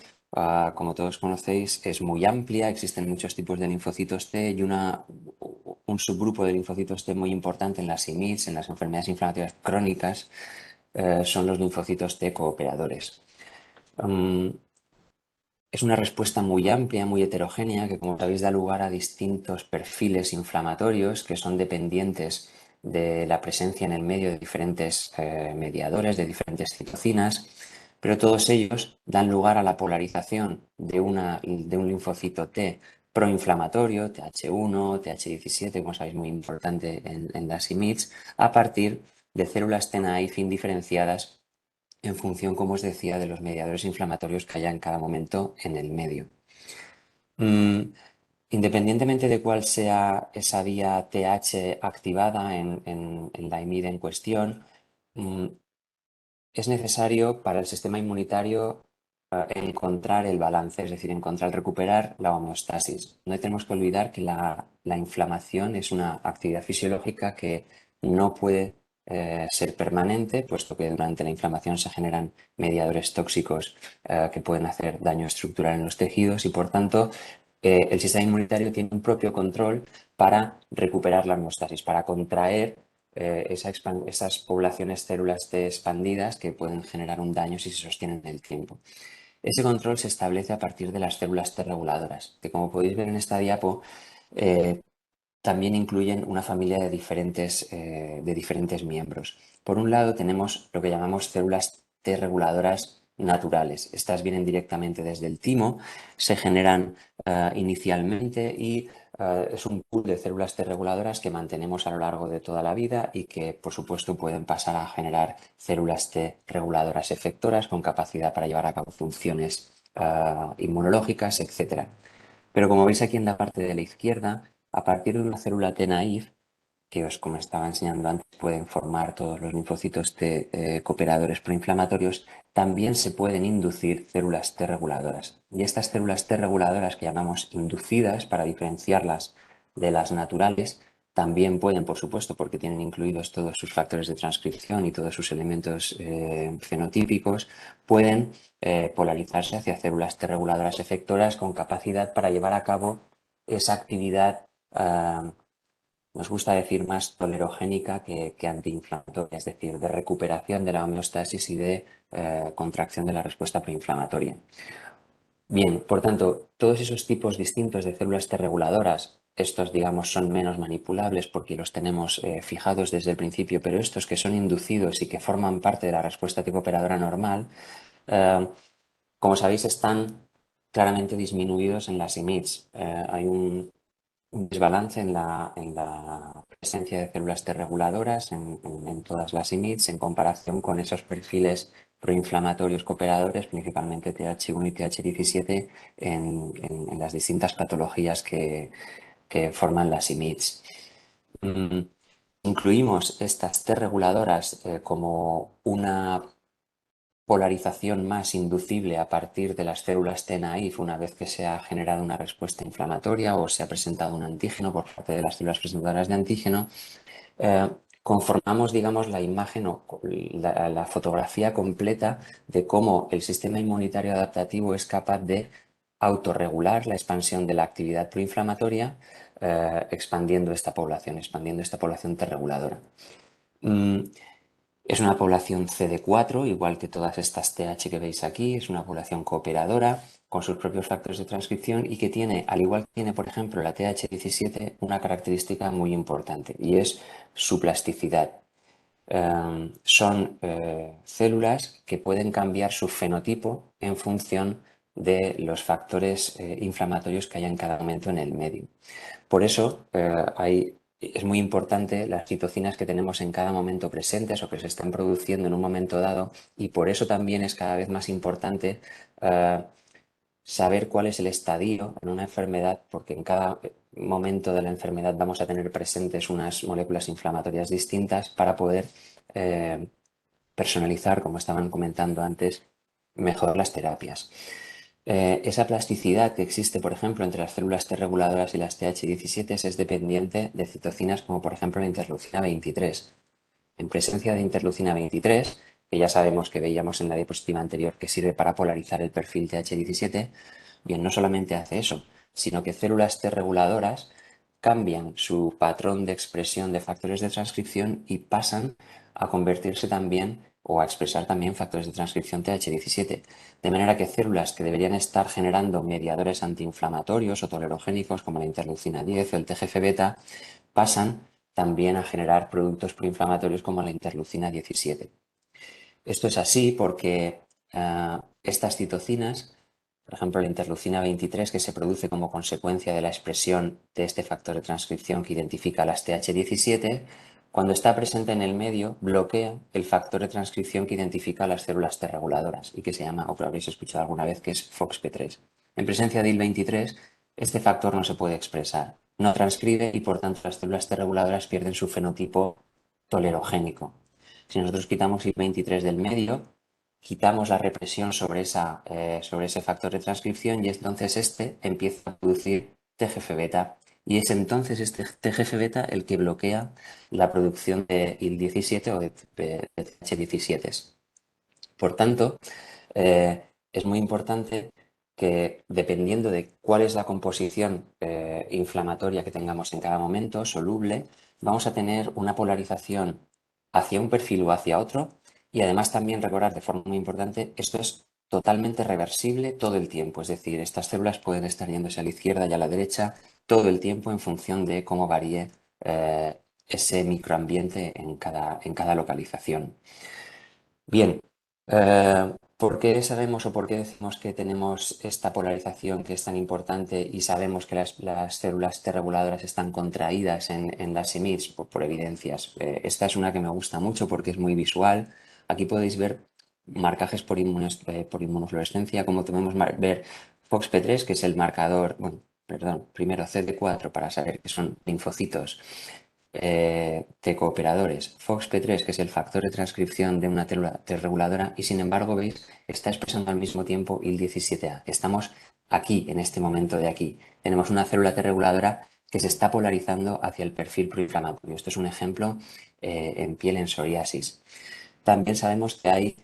como todos conocéis, es muy amplia, existen muchos tipos de linfocitos T y un subgrupo de linfocitos T muy importante en las IMIDs, en las enfermedades inflamatorias crónicas, son los linfocitos T cooperadores. Es una respuesta muy amplia, muy heterogénea, que como sabéis da lugar a distintos perfiles inflamatorios que son dependientes de la presencia en el medio de diferentes mediadores, de diferentes citocinas, pero todos ellos dan lugar a la polarización de un linfocito T proinflamatorio, TH1, TH17, como sabéis, muy importante en las IMiDs, a partir de células T naïf indiferenciadas en función, como os decía, de los mediadores inflamatorios que haya en cada momento en el medio. Independientemente de cuál sea esa vía TH activada en la IMiD en cuestión, es necesario para el sistema inmunitario encontrar el balance, es decir, recuperar la homeostasis. No tenemos que olvidar que la inflamación es una actividad fisiológica que no puede ser permanente, puesto que durante la inflamación se generan mediadores tóxicos que pueden hacer daño estructural en los tejidos y, por tanto, el sistema inmunitario tiene un propio control para recuperar la homeostasis, para contraer esas poblaciones células T expandidas que pueden generar un daño si se sostienen en el tiempo. Ese control se establece a partir de las células T reguladoras, que como podéis ver en esta diapo, también incluyen una familia de diferentes miembros. Por un lado tenemos lo que llamamos células T reguladoras naturales. Estas vienen directamente desde el timo, se generan inicialmente y es un pool de células T reguladoras que mantenemos a lo largo de toda la vida y que, por supuesto, pueden pasar a generar células T reguladoras efectoras con capacidad para llevar a cabo funciones inmunológicas, etc. Pero como veis aquí en la parte de la izquierda, a partir de una célula T naïf, que como estaba enseñando antes, pueden formar todos los linfocitos T cooperadores proinflamatorios, también se pueden inducir células T reguladoras. Y estas células T reguladoras que llamamos inducidas, para diferenciarlas de las naturales, también pueden, por supuesto, porque tienen incluidos todos sus factores de transcripción y todos sus elementos fenotípicos, pueden polarizarse hacia células T reguladoras efectoras con capacidad para llevar a cabo esa actividad nos gusta decir más tolerogénica que antiinflamatoria, es decir, de recuperación de la homeostasis y de contracción de la respuesta proinflamatoria. Bien, por tanto, todos esos tipos distintos de células T reguladoras, estos, digamos, son menos manipulables porque los tenemos fijados desde el principio, pero estos que son inducidos y que forman parte de la respuesta tipo operadora normal, como sabéis, están claramente disminuidos en las IMiDs. Hay un desbalance en la presencia de células T reguladoras en todas las IMiDs en comparación con esos perfiles proinflamatorios cooperadores, principalmente TH1 y TH17, en las distintas patologías que forman las IMiDs. Incluimos estas T reguladoras como una polarización más inducible a partir de las células T naïf una vez que se ha generado una respuesta inflamatoria o se ha presentado un antígeno por parte de las células presentadoras de antígeno, conformamos, digamos, la imagen o la fotografía completa de cómo el sistema inmunitario adaptativo es capaz de autorregular la expansión de la actividad proinflamatoria expandiendo esta población T reguladora. Es una población CD4, igual que todas estas TH que veis aquí, es una población cooperadora con sus propios factores de transcripción y que tiene, al igual que tiene, por ejemplo, la TH17, una característica muy importante y es su plasticidad. Son células que pueden cambiar su fenotipo en función de los factores inflamatorios que haya en cada momento en el medio. Por eso es muy importante las citocinas que tenemos en cada momento presentes o que se están produciendo en un momento dado y por eso también es cada vez más importante saber cuál es el estadio en una enfermedad, porque en cada momento de la enfermedad vamos a tener presentes unas moléculas inflamatorias distintas para poder personalizar, como estaban comentando antes, mejor las terapias. Esa plasticidad que existe, por ejemplo, entre las células T reguladoras y las TH17 es dependiente de citocinas como, por ejemplo, la interleucina 23. En presencia de interleucina 23, que ya sabemos que veíamos en la diapositiva anterior que sirve para polarizar el perfil TH17, bien, no solamente hace eso, sino que células T reguladoras cambian su patrón de expresión de factores de transcripción y pasan a convertirse también o a expresar también factores de transcripción TH17. De manera que células que deberían estar generando mediadores antiinflamatorios o tolerogénicos como la interleucina 10 o el TGF-beta pasan también a generar productos proinflamatorios como la interleucina 17. Esto es así porque estas citocinas, por ejemplo la interleucina 23, que se produce como consecuencia de la expresión de este factor de transcripción que identifica las TH17, cuando está presente en el medio bloquea el factor de transcripción que identifica las células T reguladoras y que se llama, o que lo habréis escuchado alguna vez, que es FOXP3. En presencia de IL-23, este factor no se puede expresar, no transcribe y por tanto las células T reguladoras pierden su fenotipo tolerogénico. Si nosotros quitamos IL-23 del medio, quitamos la represión sobre ese factor de transcripción y entonces este empieza a producir TGF-beta y es entonces este TGF-beta el que bloquea la producción de IL-17 o de TH17. Por tanto, es muy importante que dependiendo de cuál es la composición inflamatoria que tengamos en cada momento, soluble, vamos a tener una polarización hacia un perfil o hacia otro y además también recordar de forma muy importante, esto es totalmente reversible todo el tiempo, es decir, estas células pueden estar yéndose a la izquierda y a la derecha todo el tiempo en función de cómo varíe ese microambiente en cada localización. Bien, ¿por qué sabemos o por qué decimos que tenemos esta polarización que es tan importante y sabemos que las células T reguladoras están contraídas en las IMiDs? Por evidencias. Esta es una que me gusta mucho porque es muy visual. Aquí podéis ver marcajes por inmunofluorescencia, como podemos ver FOXP3, que es el marcador, bueno, perdón, primero CD4 para saber que son linfocitos. T cooperadores, FOXP3, que es el factor de transcripción de una célula T reguladora, y sin embargo, veis, está expresando al mismo tiempo IL-17A. Estamos aquí, en este momento de aquí. Tenemos una célula T reguladora que se está polarizando hacia el perfil proinflamatorio. Esto es un ejemplo en piel en psoriasis. También sabemos que hay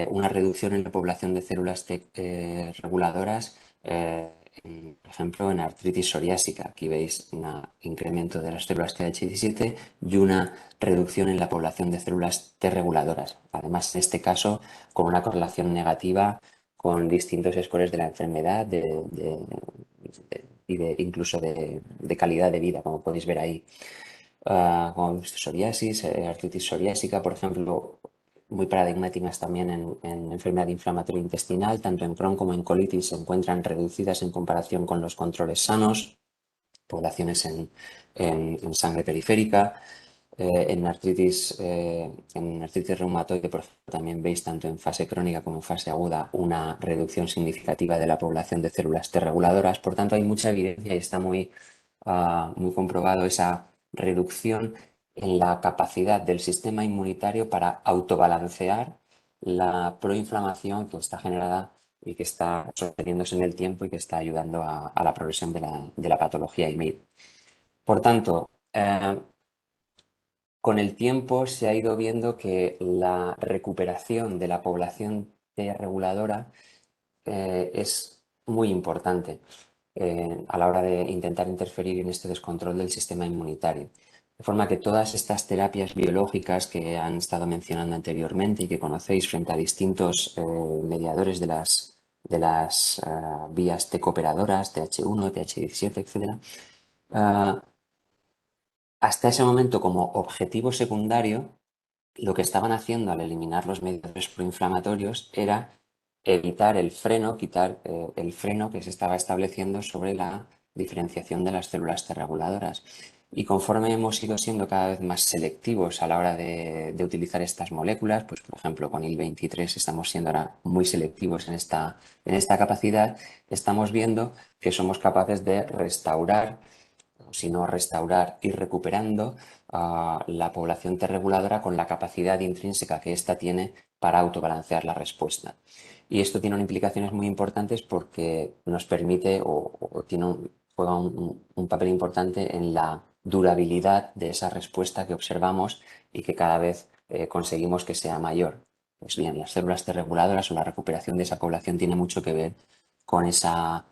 una reducción en la población de células T reguladoras por ejemplo, en artritis psoriásica. Aquí veis un incremento de las células TH17 y una reducción en la población de células T reguladoras. Además, en este caso, con una correlación negativa con distintos scores de la enfermedad y incluso de calidad de vida, como podéis ver ahí. Como hemos visto, psoriasis, artritis psoriásica, por ejemplo, muy paradigmáticas también en enfermedad inflamatoria intestinal, tanto en Crohn como en colitis se encuentran reducidas en comparación con los controles sanos, poblaciones en sangre periférica. En artritis reumatoide, por ejemplo, también veis tanto en fase crónica como en fase aguda una reducción significativa de la población de células T reguladoras. Por tanto, hay mucha evidencia y está muy comprobado esa reducción en la capacidad del sistema inmunitario para autobalancear la proinflamación que está generada y que está sosteniéndose en el tiempo y que está ayudando a la progresión de la patología IMiD. Por tanto, con el tiempo se ha ido viendo que la recuperación de la población T reguladora es muy importante a la hora de intentar interferir en este descontrol del sistema inmunitario. De forma que todas estas terapias biológicas que han estado mencionando anteriormente y que conocéis frente a distintos mediadores de las vías T cooperadoras, TH1, TH17, etc., hasta ese momento, como objetivo secundario, lo que estaban haciendo al eliminar los mediadores proinflamatorios era evitar el freno, quitar el freno que se estaba estableciendo sobre la diferenciación de las células T reguladoras. Y conforme hemos ido siendo cada vez más selectivos a la hora de utilizar estas moléculas, pues por ejemplo con IL-23 estamos siendo ahora muy selectivos en esta capacidad, estamos viendo que somos capaces de restaurar, si no restaurar, ir recuperando la población T reguladora con la capacidad intrínseca que ésta tiene para autobalancear la respuesta. Y esto tiene unas implicaciones muy importantes porque nos permite juega un papel importante en la durabilidad de esa respuesta que observamos y que cada vez conseguimos que sea mayor. Pues bien, las células T reguladoras o la recuperación de esa población tiene mucho que ver con esa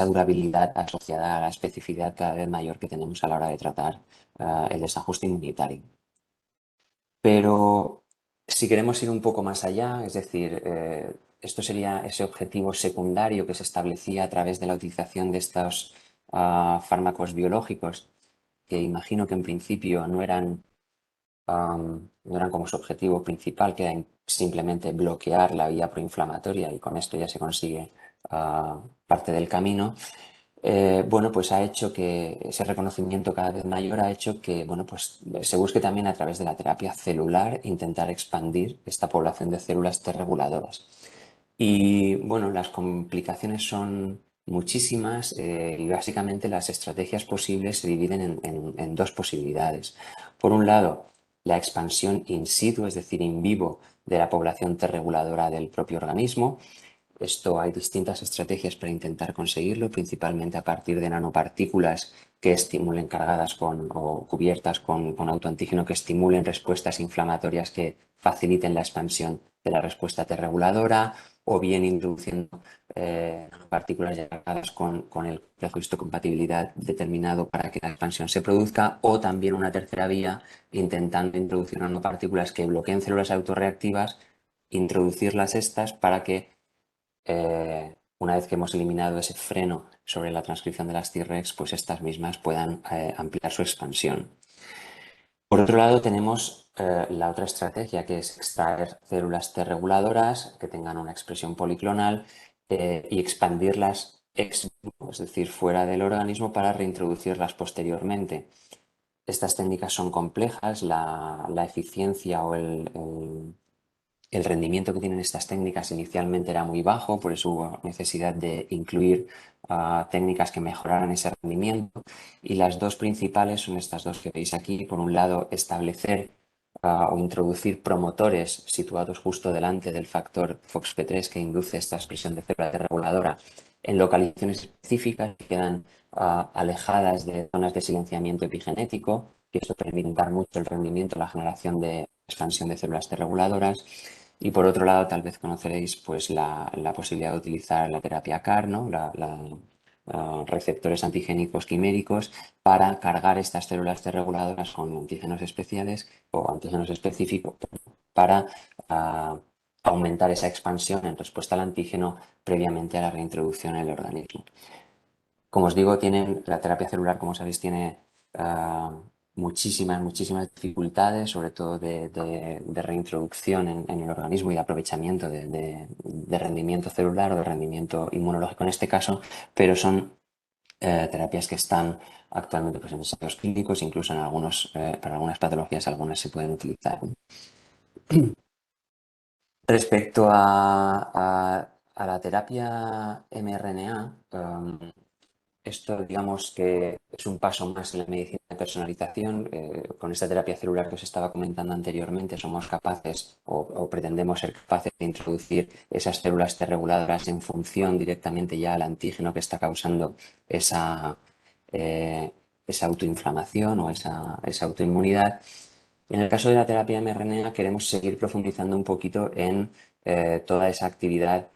durabilidad asociada a la especificidad cada vez mayor que tenemos a la hora de tratar el desajuste inmunitario. Pero si queremos ir un poco más allá, es decir, esto sería ese objetivo secundario que se establecía a través de la utilización de estos fármacos biológicos que imagino que en principio no eran como su objetivo principal, que era simplemente bloquear la vía proinflamatoria y con esto ya se consigue parte del camino. Bueno, pues ha hecho que ese reconocimiento cada vez mayor ha hecho que, bueno, pues se busque también a través de la terapia celular intentar expandir esta población de células T reguladoras. Y bueno, las complicaciones son muchísimas y básicamente las estrategias posibles se dividen en dos posibilidades. Por un lado, la expansión in situ, es decir, in vivo, de la población T reguladora del propio organismo. Esto hay distintas estrategias para intentar conseguirlo, principalmente a partir de nanopartículas que estimulen cargadas o cubiertas con autoantígeno que estimulen respuestas inflamatorias que faciliten la expansión de la respuesta T reguladora, o bien introduciendo partículas ya cargadas con el complejo de histocompatibilidad determinado para que la expansión se produzca, o también una tercera vía intentando introducir nanopartículas que bloqueen células autorreactivas, introducirlas estas para que una vez que hemos eliminado ese freno sobre la transcripción de las Tregs, pues estas mismas puedan ampliar su expansión. Por otro lado, tenemos la otra estrategia, que es extraer células T reguladoras que tengan una expresión policlonal y expandirlas ex vivo, es decir, fuera del organismo, para reintroducirlas posteriormente. Estas técnicas son complejas, la eficiencia o el rendimiento que tienen estas técnicas inicialmente era muy bajo, por eso hubo necesidad de incluir técnicas que mejoraran ese rendimiento. Y las dos principales son estas dos que veis aquí. Por un lado, establecer o introducir promotores situados justo delante del factor FOXP3 que induce esta expresión de célula T reguladora en localizaciones específicas que quedan alejadas de zonas de silenciamiento epigenético, y eso permite aumentar mucho el rendimiento, la generación de expansión de células T reguladoras. Y por otro lado, tal vez conoceréis pues, la posibilidad de utilizar la terapia CAR, ¿no? Receptores antigénicos quiméricos, para cargar estas células T reguladoras con antígenos especiales o antígenos específicos para aumentar esa expansión en respuesta al antígeno previamente a la reintroducción en el organismo. Como os digo, la terapia celular, como sabéis, tiene muchísimas dificultades, sobre todo de reintroducción en el organismo y de aprovechamiento de rendimiento celular o de rendimiento inmunológico en este caso, pero son terapias que están actualmente pues, en ensayos clínicos, incluso para algunas patologías, algunas se pueden utilizar. Respecto a la terapia mRNA, esto digamos que es un paso más en la medicina de personalización. Con esta terapia celular que os estaba comentando anteriormente somos capaces o pretendemos ser capaces de introducir esas células T reguladoras en función directamente ya al antígeno que está causando esa autoinflamación o esa autoinmunidad. En el caso de la terapia mRNA queremos seguir profundizando un poquito en toda esa actividad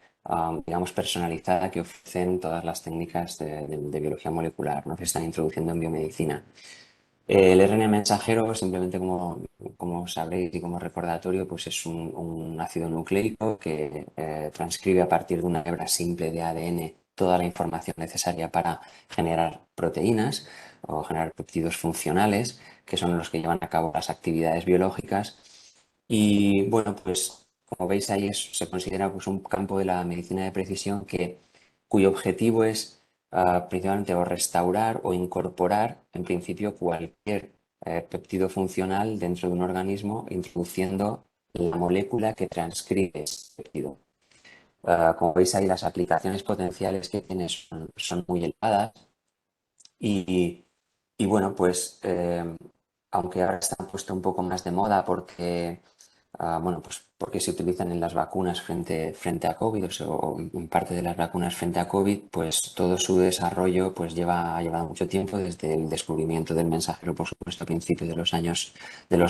digamos, personalizada que ofrecen todas las técnicas de biología molecular, ¿no? Que están introduciendo en biomedicina. El RNA mensajero, simplemente como sabréis y como recordatorio, pues es un ácido nucleico que transcribe a partir de una hebra simple de ADN toda la información necesaria para generar proteínas o generar péptidos funcionales, que son los que llevan a cabo las actividades biológicas. Y bueno, pues como veis ahí se considera pues, un campo de la medicina de precisión cuyo objetivo es principalmente o restaurar o incorporar en principio cualquier péptido funcional dentro de un organismo, introduciendo la molécula que transcribe ese péptido. Como veis ahí, las aplicaciones potenciales que tiene son muy elevadas y bueno, pues aunque ahora están puesto un poco más de moda porque bueno, pues porque se utilizan en las vacunas frente a COVID o en parte de las vacunas frente a COVID, pues todo su desarrollo pues ha llevado mucho tiempo, desde el descubrimiento del mensajero, por supuesto, a principios de los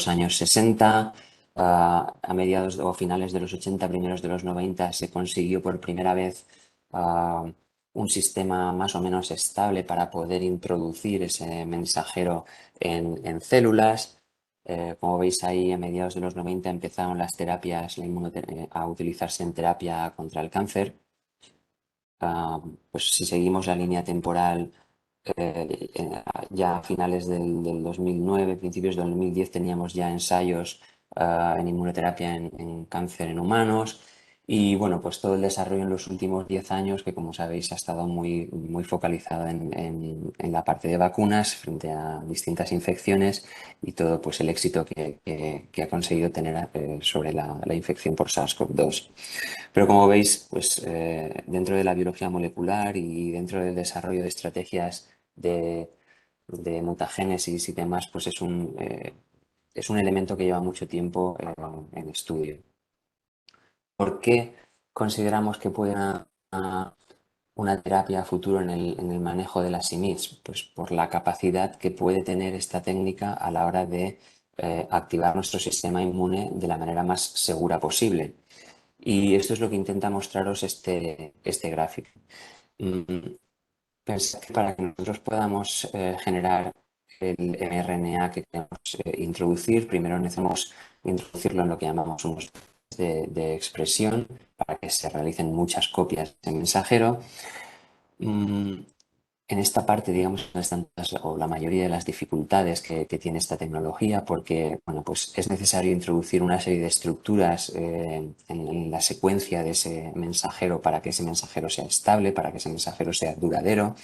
años 60, a mediados o finales de los 80, primeros de los 90, se consiguió por primera vez un sistema más o menos estable para poder introducir ese mensajero en células. Como veis ahí, a mediados de los 90 empezaron las terapias, a utilizarse en terapia contra el cáncer. Pues si seguimos la línea temporal, ya a finales del 2009, principios del 2010, teníamos ya ensayos en inmunoterapia en cáncer en humanos. Y bueno, pues todo el desarrollo en los últimos 10 años, que como sabéis ha estado muy focalizado en la parte de vacunas frente a distintas infecciones y todo pues el éxito que ha conseguido tener sobre la infección por SARS-CoV-2. Pero como veis, pues dentro de la biología molecular y dentro del desarrollo de estrategias de mutagénesis y demás, pues es un elemento que lleva mucho tiempo en estudio. ¿Por qué consideramos que puede una terapia a futuro en el manejo de las IMIDs? Pues por la capacidad que puede tener esta técnica a la hora de activar nuestro sistema inmune de la manera más segura posible. Y esto es lo que intenta mostraros este gráfico. Pensad que para que nosotros podamos generar el mRNA que queremos introducir, primero necesitamos introducirlo en lo que llamamos unos de expresión para que se realicen muchas copias de mensajero. En esta parte, digamos, están la mayoría de las dificultades que tiene esta tecnología, porque bueno, pues es necesario introducir una serie de estructuras en la secuencia de ese mensajero para que ese mensajero sea estable, para que ese mensajero sea duradero.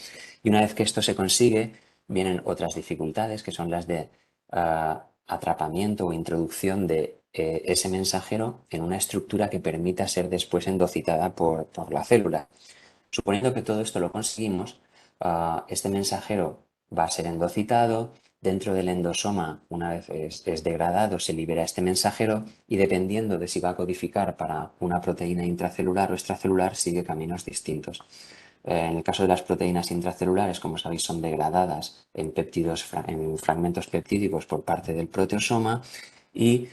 Y una vez que esto se consigue, vienen otras dificultades, que son las de atrapamiento o introducción de ese mensajero en una estructura que permita ser después endocitada por la célula. Suponiendo que todo esto lo conseguimos, este mensajero va a ser endocitado, dentro del endosoma, una vez es degradado, se libera este mensajero y dependiendo de si va a codificar para una proteína intracelular o extracelular, sigue caminos distintos. En el caso de las proteínas intracelulares, como sabéis, son degradadas en fragmentos peptídicos por parte del proteosoma y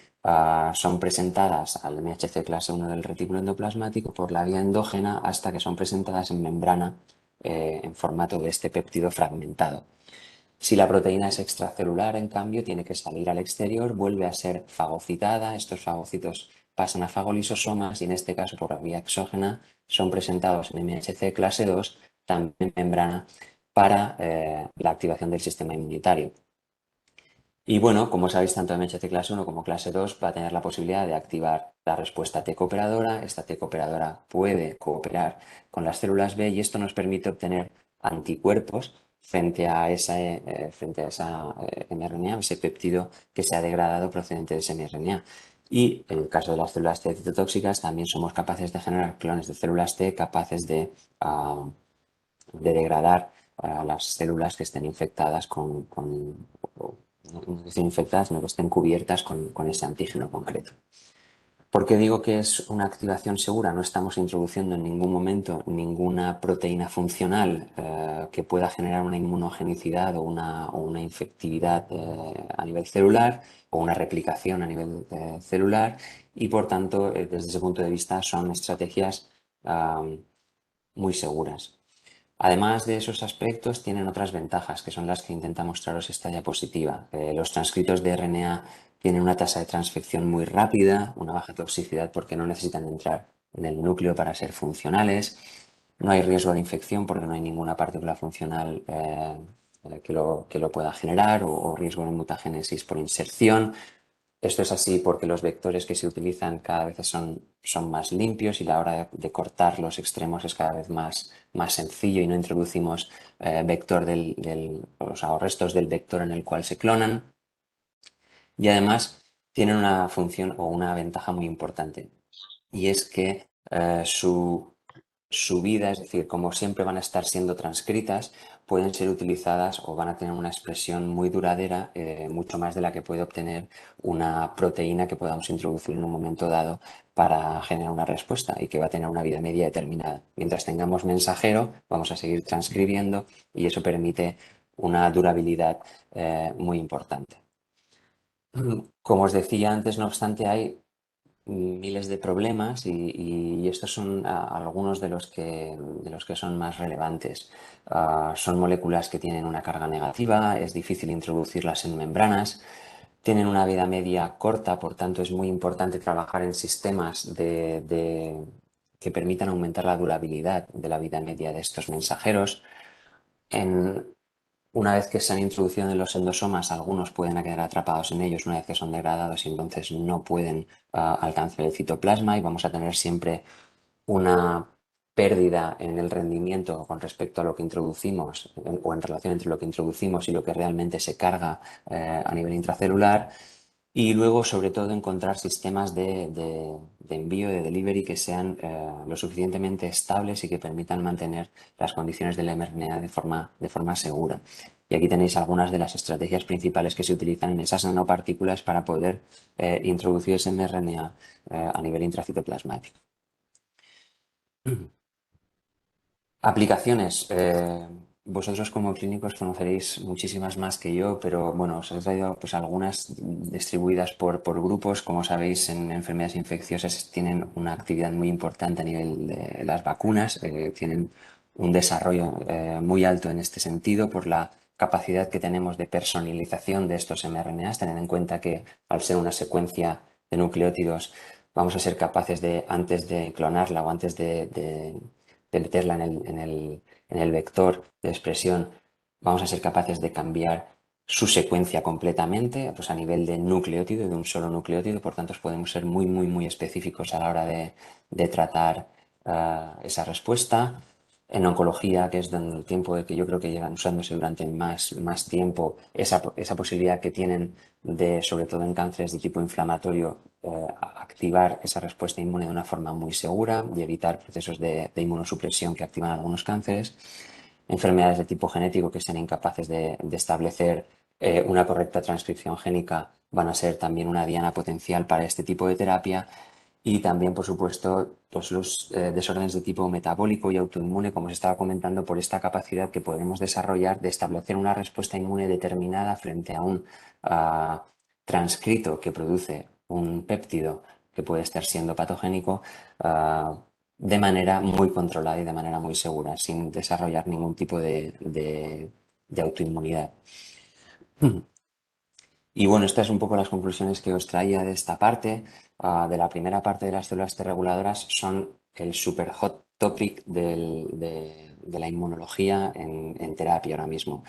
son presentadas al MHC clase 1 del retículo endoplasmático por la vía endógena hasta que son presentadas en membrana en formato de este péptido fragmentado. Si la proteína es extracelular, en cambio, tiene que salir al exterior, vuelve a ser fagocitada, estos fagocitos pasan a fagolisosomas y en este caso por la vía exógena son presentados en MHC clase 2, también en membrana, para la activación del sistema inmunitario. Y bueno, como sabéis, tanto MHC clase 1 como clase 2 va a tener la posibilidad de activar la respuesta T cooperadora. Esta T cooperadora puede cooperar con las células B y esto nos permite obtener anticuerpos frente a esa mRNA, ese péptido que se ha degradado procedente de ese mRNA. Y en el caso de las células T citotóxicas también somos capaces de generar clones de células T capaces de degradar a las células que estén infectadas no que estén infectadas, sino que estén cubiertas con ese antígeno concreto. ¿Por qué digo que es una activación segura? No estamos introduciendo en ningún momento ninguna proteína funcional que pueda generar una inmunogenicidad o una infectividad a nivel celular o una replicación a nivel celular y por tanto desde ese punto de vista son estrategias muy seguras. Además de esos aspectos, tienen otras ventajas, que son las que intenta mostraros esta diapositiva. Los transcritos de RNA tienen una tasa de transfección muy rápida, una baja toxicidad porque no necesitan entrar en el núcleo para ser funcionales. No hay riesgo de infección porque no hay ninguna partícula funcional que lo pueda generar o riesgo de mutagénesis por inserción. Esto es así porque los vectores que se utilizan cada vez son más limpios y la hora de cortar los extremos es cada vez más sencillo y no introducimos vector restos del vector en el cual se clonan. Y además tienen una función o una ventaja muy importante y es que su vida, es decir, como siempre van a estar siendo transcritas, pueden ser utilizadas o van a tener una expresión muy duradera, mucho más de la que puede obtener una proteína que podamos introducir en un momento dado para generar una respuesta y que va a tener una vida media determinada. Mientras tengamos mensajero, vamos a seguir transcribiendo y eso permite una durabilidad muy importante. Como os decía antes, no obstante, hay miles de problemas y estos son algunos de los que son más relevantes. Son moléculas que tienen una carga negativa, es difícil introducirlas en membranas, tienen una vida media corta, por tanto es muy importante trabajar en sistemas que permitan aumentar la durabilidad de la vida media de estos mensajeros. Una vez que se han introducido en los endosomas, algunos pueden quedar atrapados en ellos una vez que son degradados y entonces no pueden alcanzar el citoplasma y vamos a tener siempre una pérdida en el rendimiento con respecto a lo que introducimos o en relación entre lo que introducimos y lo que realmente se carga a nivel intracelular. Y luego, sobre todo, encontrar sistemas de envío, de delivery que sean lo suficientemente estables y que permitan mantener las condiciones del mRNA de forma segura. Y aquí tenéis algunas de las estrategias principales que se utilizan en esas nanopartículas para poder introducir ese mRNA a nivel intracitoplasmático. Aplicaciones. Vosotros como clínicos conoceréis muchísimas más que yo, pero bueno, os he traído pues, algunas distribuidas por grupos. Como sabéis, en enfermedades infecciosas tienen una actividad muy importante a nivel de las vacunas. Tienen un desarrollo muy alto en este sentido por la capacidad que tenemos de personalización de estos mRNAs. Tened en cuenta que al ser una secuencia de nucleótidos, vamos a ser capaces de, antes de clonarla o antes de meterla en el vector de expresión, vamos a ser capaces de cambiar su secuencia completamente, pues a nivel de nucleótido, de un solo nucleótido, por tanto podemos ser muy específicos a la hora de tratar esa respuesta. En oncología, que es donde el tiempo de que yo creo que llevan usándose durante más tiempo, esa posibilidad que tienen de, sobre todo en cánceres de tipo inflamatorio, activar esa respuesta inmune de una forma muy segura y evitar procesos de inmunosupresión que activan algunos cánceres. Enfermedades de tipo genético que sean incapaces de establecer una correcta transcripción génica van a ser también una diana potencial para este tipo de terapia. Y también, por supuesto, pues los desórdenes de tipo metabólico y autoinmune, como os estaba comentando, por esta capacidad que podemos desarrollar de establecer una respuesta inmune determinada frente a un transcrito que produce un péptido que puede estar siendo patogénico de manera muy controlada y de manera muy segura, sin desarrollar ningún tipo de autoinmunidad. Y bueno, estas son un poco las conclusiones que os traía de esta parte. De la primera parte de las células T reguladoras son el super hot topic de la inmunología en terapia ahora mismo.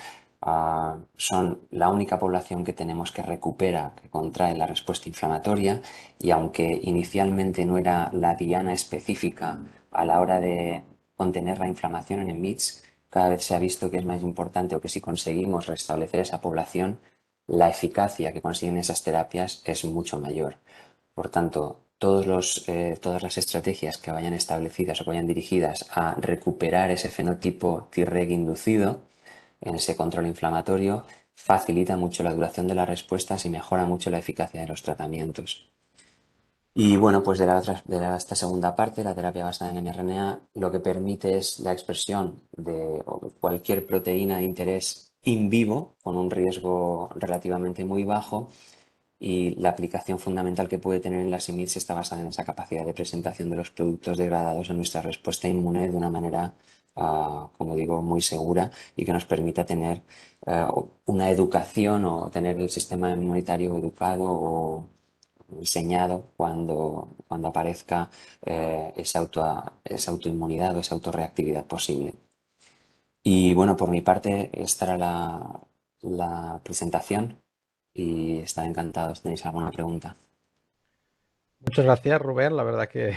Son la única población que tenemos que recupera, que contrae la respuesta inflamatoria y aunque inicialmente no era la diana específica a la hora de contener la inflamación en el MITS, cada vez se ha visto que es más importante o que si conseguimos restablecer esa población, la eficacia que consiguen esas terapias es mucho mayor. Por tanto, todas las estrategias que vayan establecidas o que vayan dirigidas a recuperar ese fenotipo Treg inducido en ese control inflamatorio facilita mucho la duración de las respuestas y mejora mucho la eficacia de los tratamientos. Y bueno, pues esta segunda parte, la terapia basada en mRNA, lo que permite es la expresión de cualquier proteína de interés in vivo con un riesgo relativamente muy bajo y la aplicación fundamental que puede tener en las IMIDs está basada en esa capacidad de presentación de los productos degradados en nuestra respuesta inmune de una manera, como digo, muy segura y que nos permita tener una educación o tener el sistema inmunitario educado o diseñado cuando aparezca esa autoinmunidad o esa autorreactividad posible. Y bueno, por mi parte, esta era la presentación y estaré encantado si tenéis alguna pregunta. Muchas gracias, Rubén. La verdad que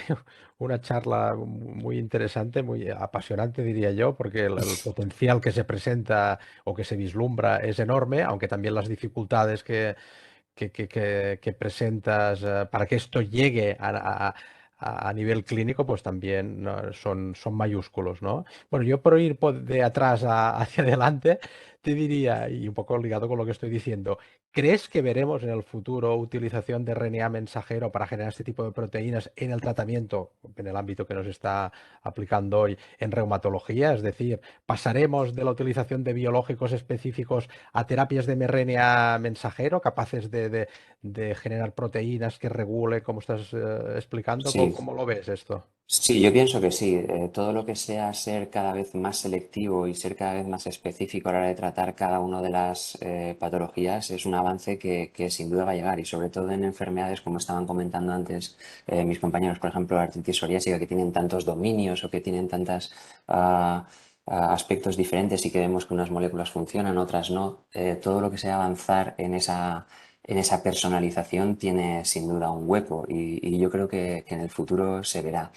una charla muy interesante, muy apasionante, diría yo, porque el potencial que se presenta o que se vislumbra es enorme, aunque también las dificultades que presentas para que esto llegue a nivel clínico, pues también ¿no? son mayúsculos, ¿no? Bueno, yo por ir de atrás hacia adelante, te diría, y un poco ligado con lo que estoy diciendo, ¿crees que veremos en el futuro utilización de RNA mensajero para generar este tipo de proteínas en el tratamiento, en el ámbito que nos está aplicando hoy en reumatología? Es decir, ¿pasaremos de la utilización de biológicos específicos a terapias de mRNA mensajero capaces de generar proteínas que regule, como estás explicando? Sí, ¿Cómo lo ves esto? sí, yo pienso que sí. Todo lo que sea ser cada vez más selectivo y ser cada vez más específico a la hora de tratar cada una de las patologías es un avance que sin duda va a llegar y sobre todo en enfermedades como estaban comentando antes mis compañeros, por ejemplo, la artritis psoriásica que tienen tantos dominios o que tienen tantas aspectos diferentes y que vemos que unas moléculas funcionan, otras no. Todo lo que sea avanzar en esa personalización tiene sin duda un hueco y yo creo que en el futuro se verá.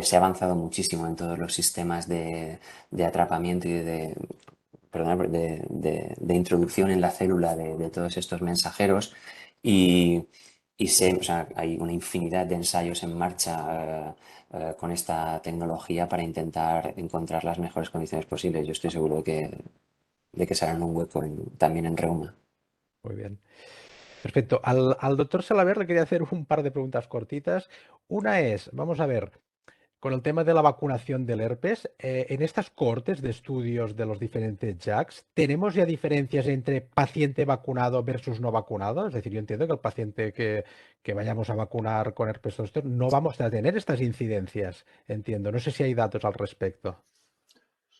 Se ha avanzado muchísimo en todos los sistemas de atrapamiento y de introducción en la célula de todos estos mensajeros y o sea, hay una infinidad de ensayos en marcha con esta tecnología para intentar encontrar las mejores condiciones posibles. Yo estoy seguro de que se harán un hueco también en reuma. Muy bien. Perfecto. Al doctor Salaver le quería hacer un par de preguntas cortitas. Una es, vamos a ver, con el tema de la vacunación del herpes, en estas cohortes de estudios de los diferentes JAKs, ¿tenemos ya diferencias entre paciente vacunado versus no vacunado? Es decir, yo entiendo que el paciente que vayamos a vacunar con herpes zóster no vamos a tener estas incidencias, entiendo. No sé si hay datos al respecto.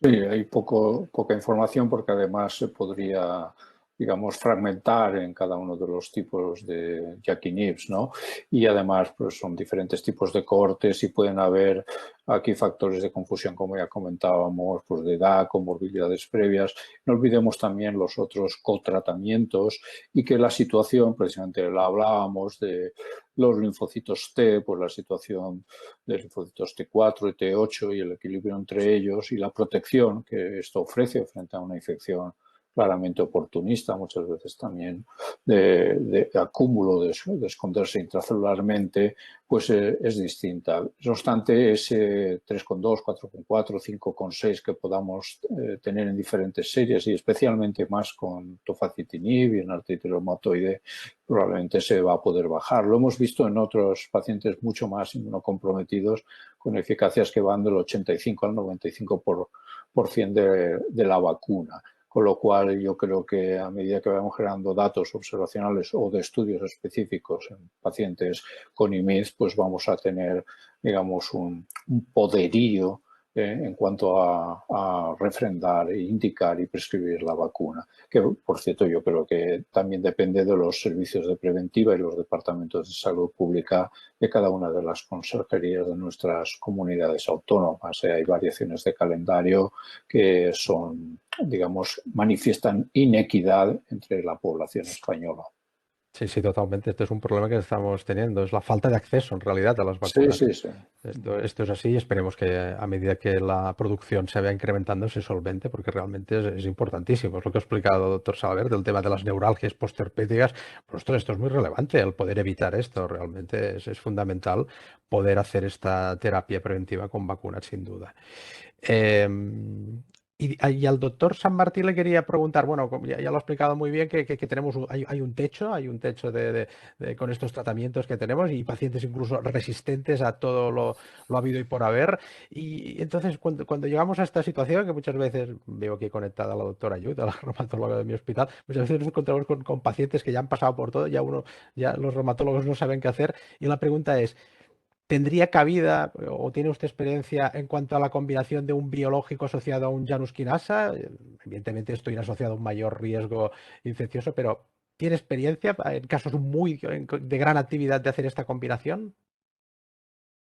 Sí, hay poca información porque además se podría, digamos, fragmentar en cada uno de los tipos de JAK-inhibs, ¿no? Y además pues, son diferentes tipos de cohortes y pueden haber aquí factores de confusión, como ya comentábamos, pues de edad, comorbilidades previas. No olvidemos también los otros cotratamientos y que la situación, precisamente la hablábamos de los linfocitos T, pues la situación de linfocitos T4 y T8 y el equilibrio entre ellos y la protección que esto ofrece frente a una infección claramente oportunista, muchas veces también de acúmulo, de esconderse intracelularmente, pues es distinta. No obstante, ese 3,2, 4,4, 5,6 que podamos tener en diferentes series y especialmente más con tofacitinib y en artritis reumatoide, probablemente se va a poder bajar. Lo hemos visto en otros pacientes mucho más inmunocomprometidos con eficacias que van del 85 al 95% de la vacuna. Con lo cual yo creo que a medida que vayamos generando datos observacionales o de estudios específicos en pacientes con IMID, pues vamos a tener, digamos, un poderío en cuanto a refrendar, indicar y prescribir la vacuna. Que, por cierto, yo creo que también depende de los servicios de preventiva y los departamentos de salud pública de cada una de las consejerías de nuestras comunidades autónomas. Hay variaciones de calendario que son, digamos, manifiestan inequidad entre la población española. Sí, sí, totalmente. Este es un problema que estamos teniendo. Es la falta de acceso, en realidad, a las vacunas. Sí, sí, sí. Esto es así y esperemos que a medida que la producción se vaya incrementando se solvente, porque realmente es importantísimo. Es lo que ha explicado el doctor Salaver del tema de las neuralgias postherpéticas. Pues esto es muy relevante, el poder evitar esto. Realmente es fundamental poder hacer esta terapia preventiva con vacunas, sin duda. Y al doctor San Martín le quería preguntar, bueno, ya lo ha explicado muy bien, que tenemos hay un techo con estos tratamientos que tenemos y pacientes incluso resistentes a todo lo habido y por haber. Y entonces cuando llegamos a esta situación, que muchas veces veo aquí conectada a la doctora Ayuda, la reumatóloga de mi hospital, muchas veces nos encontramos con pacientes que ya han pasado por todo, ya los reumatólogos no saben qué hacer. Y la pregunta es, ¿tendría cabida o tiene usted experiencia en cuanto a la combinación de un biológico asociado a un Janus kinasa? Evidentemente esto irá asociado a un mayor riesgo infeccioso, pero ¿tiene experiencia en casos de gran actividad de hacer esta combinación?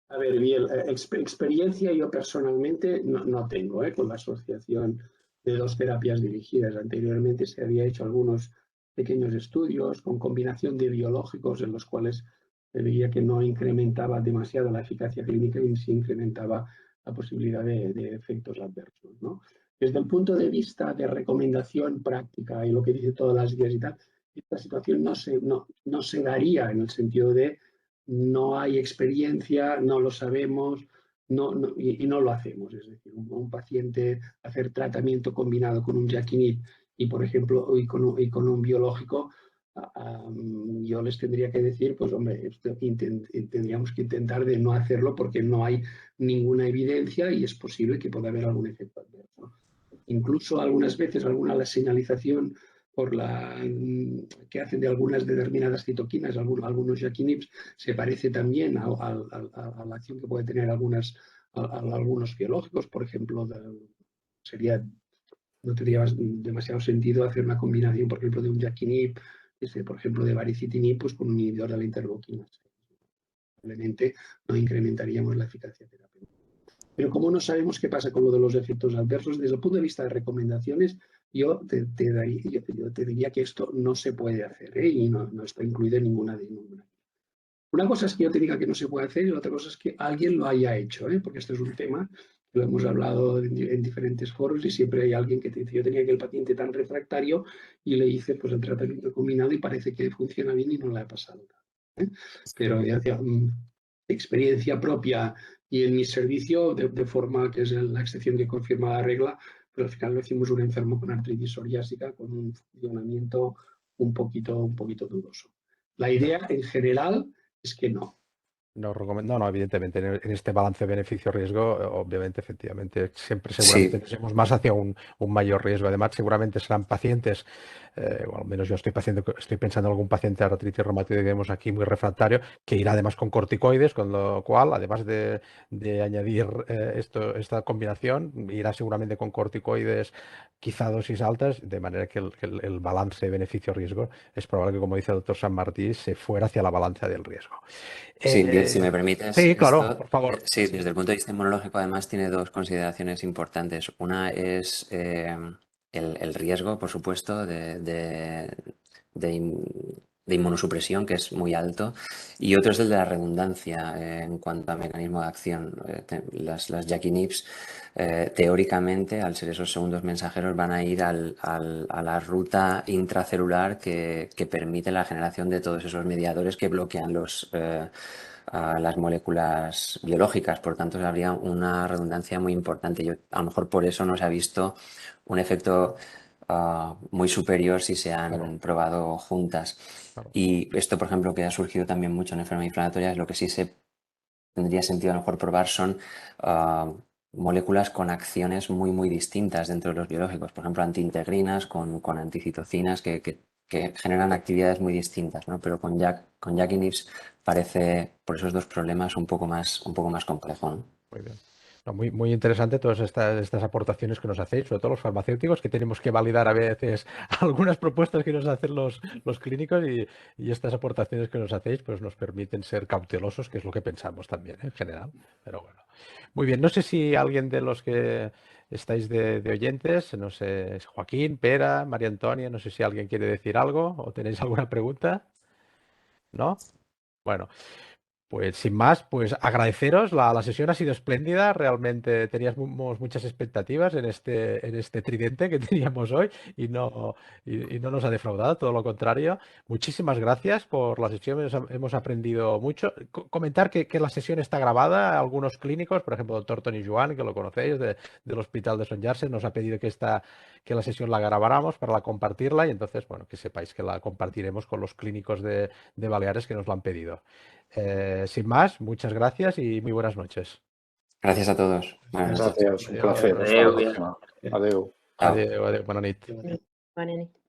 A ver, bien, experiencia yo personalmente no tengo con la asociación de dos terapias dirigidas. Anteriormente se había hecho algunos pequeños estudios con combinación de biológicos en los cuales se veía que no incrementaba demasiado la eficacia clínica y sí incrementaba la posibilidad de efectos adversos, ¿no? Desde el punto de vista de recomendación práctica y lo que dice todas las guías y tal, esta situación no se daría en el sentido de no hay experiencia, no lo sabemos y no lo hacemos. Es decir, un paciente hacer tratamiento combinado con un JAK-inhib y, por ejemplo, y con un biológico, yo les tendría que decir, pues hombre, tendríamos que intentar de no hacerlo porque no hay ninguna evidencia y es posible que pueda haber algún efecto adverso. Incluso algunas veces alguna señalización que hacen de algunas determinadas citoquinas, algunos JAK-inhibs, se parece también a la acción que puede tener algunos biológicos. Por ejemplo, no tendría demasiado sentido hacer una combinación, por ejemplo, de un JAK-inhib, por ejemplo, de baricitinib, pues con un inhibidor de la interleuquina. Probablemente no incrementaríamos la eficacia terapéutica. Pero como no sabemos qué pasa con lo de los efectos adversos, desde el punto de vista de recomendaciones, yo te diría que esto no se puede hacer, ¿eh? Y no está incluido en ninguna. Una cosa es que yo te diga que no se puede hacer y otra cosa es que alguien lo haya hecho, ¿eh? Porque este es un tema que lo hemos hablado en diferentes foros y siempre hay alguien que te dice, yo tenía aquel paciente tan refractario y le hice pues, el tratamiento combinado y parece que funciona bien y no le ha pasado nada, ¿eh? Pero ya decía, experiencia propia y en mi servicio, de forma que es la excepción que confirma la regla, pero al final lo hicimos un enfermo con artritis psoriásica con un funcionamiento un poquito dudoso. La idea en general es que no. No, evidentemente, en este balance beneficio-riesgo, obviamente, efectivamente, siempre Sí. seguramente nos iremos más hacia un mayor riesgo. Además, seguramente serán pacientes, o al menos yo estoy pensando en algún paciente de artritis reumatoide que vemos aquí muy refractario, que irá además con corticoides, con lo cual, además de añadir esta combinación, irá seguramente con corticoides, quizá dosis altas, de manera que el balance beneficio-riesgo es probable que, como dice el doctor San Martí, se fuera hacia la balanza del riesgo. Sí, bien, si me permites, Sí, claro, esto, por favor. sí, desde el punto de vista inmunológico, además, tiene dos consideraciones importantes. Una es el riesgo, por supuesto, de inmunosupresión, que es muy alto, y otro es el de la redundancia en cuanto a mecanismo de acción. Las JAK-inhibs, teóricamente, al ser esos segundos mensajeros, van a ir a la ruta intracelular que permite la generación de todos esos mediadores que bloquean las moléculas biológicas. Por tanto, habría una redundancia muy importante. A lo mejor por eso no se ha visto un efecto muy superior si se han probado juntas. Claro. Y esto, por ejemplo, que ha surgido también mucho en enfermedad inflamatoria, es lo que sí se tendría sentido a lo mejor probar son moléculas con acciones muy distintas dentro de los biológicos. Por ejemplo, antiintegrinas con anticitocinas que generan actividades muy distintas, ¿no? Pero con JAK-inhibs parece, por esos dos problemas, un poco más complejo, ¿no? Muy bien. No, muy interesante todas estas aportaciones que nos hacéis, sobre todo los farmacéuticos, que tenemos que validar a veces algunas propuestas que nos hacen los clínicos y estas aportaciones que nos hacéis pues nos permiten ser cautelosos, que es lo que pensamos también, en general. Pero bueno. Muy bien, no sé si alguien de los que estáis de oyentes, no sé, Joaquín, Pera, María Antonia, no sé si alguien quiere decir algo o tenéis alguna pregunta. ¿No? Bueno. Pues sin más, pues agradeceros, la sesión ha sido espléndida, realmente teníamos muchas expectativas en este tridente que teníamos hoy y no nos ha defraudado, todo lo contrario. Muchísimas gracias por la sesión, hemos aprendido mucho. Comentar que la sesión está grabada, algunos clínicos, por ejemplo, el doctor Toni Joan, que lo conocéis, del Hospital de Sant Jarse, nos ha pedido que la sesión la grabáramos para compartirla y entonces, bueno, que sepáis que la compartiremos con los clínicos de Baleares que nos lo han pedido. Sin más, muchas gracias y muy buenas noches. Gracias a todos. Gracias, un Adéu. placer. Hasta la próxima. Adeu. Adéu, bona nit. Bona nit.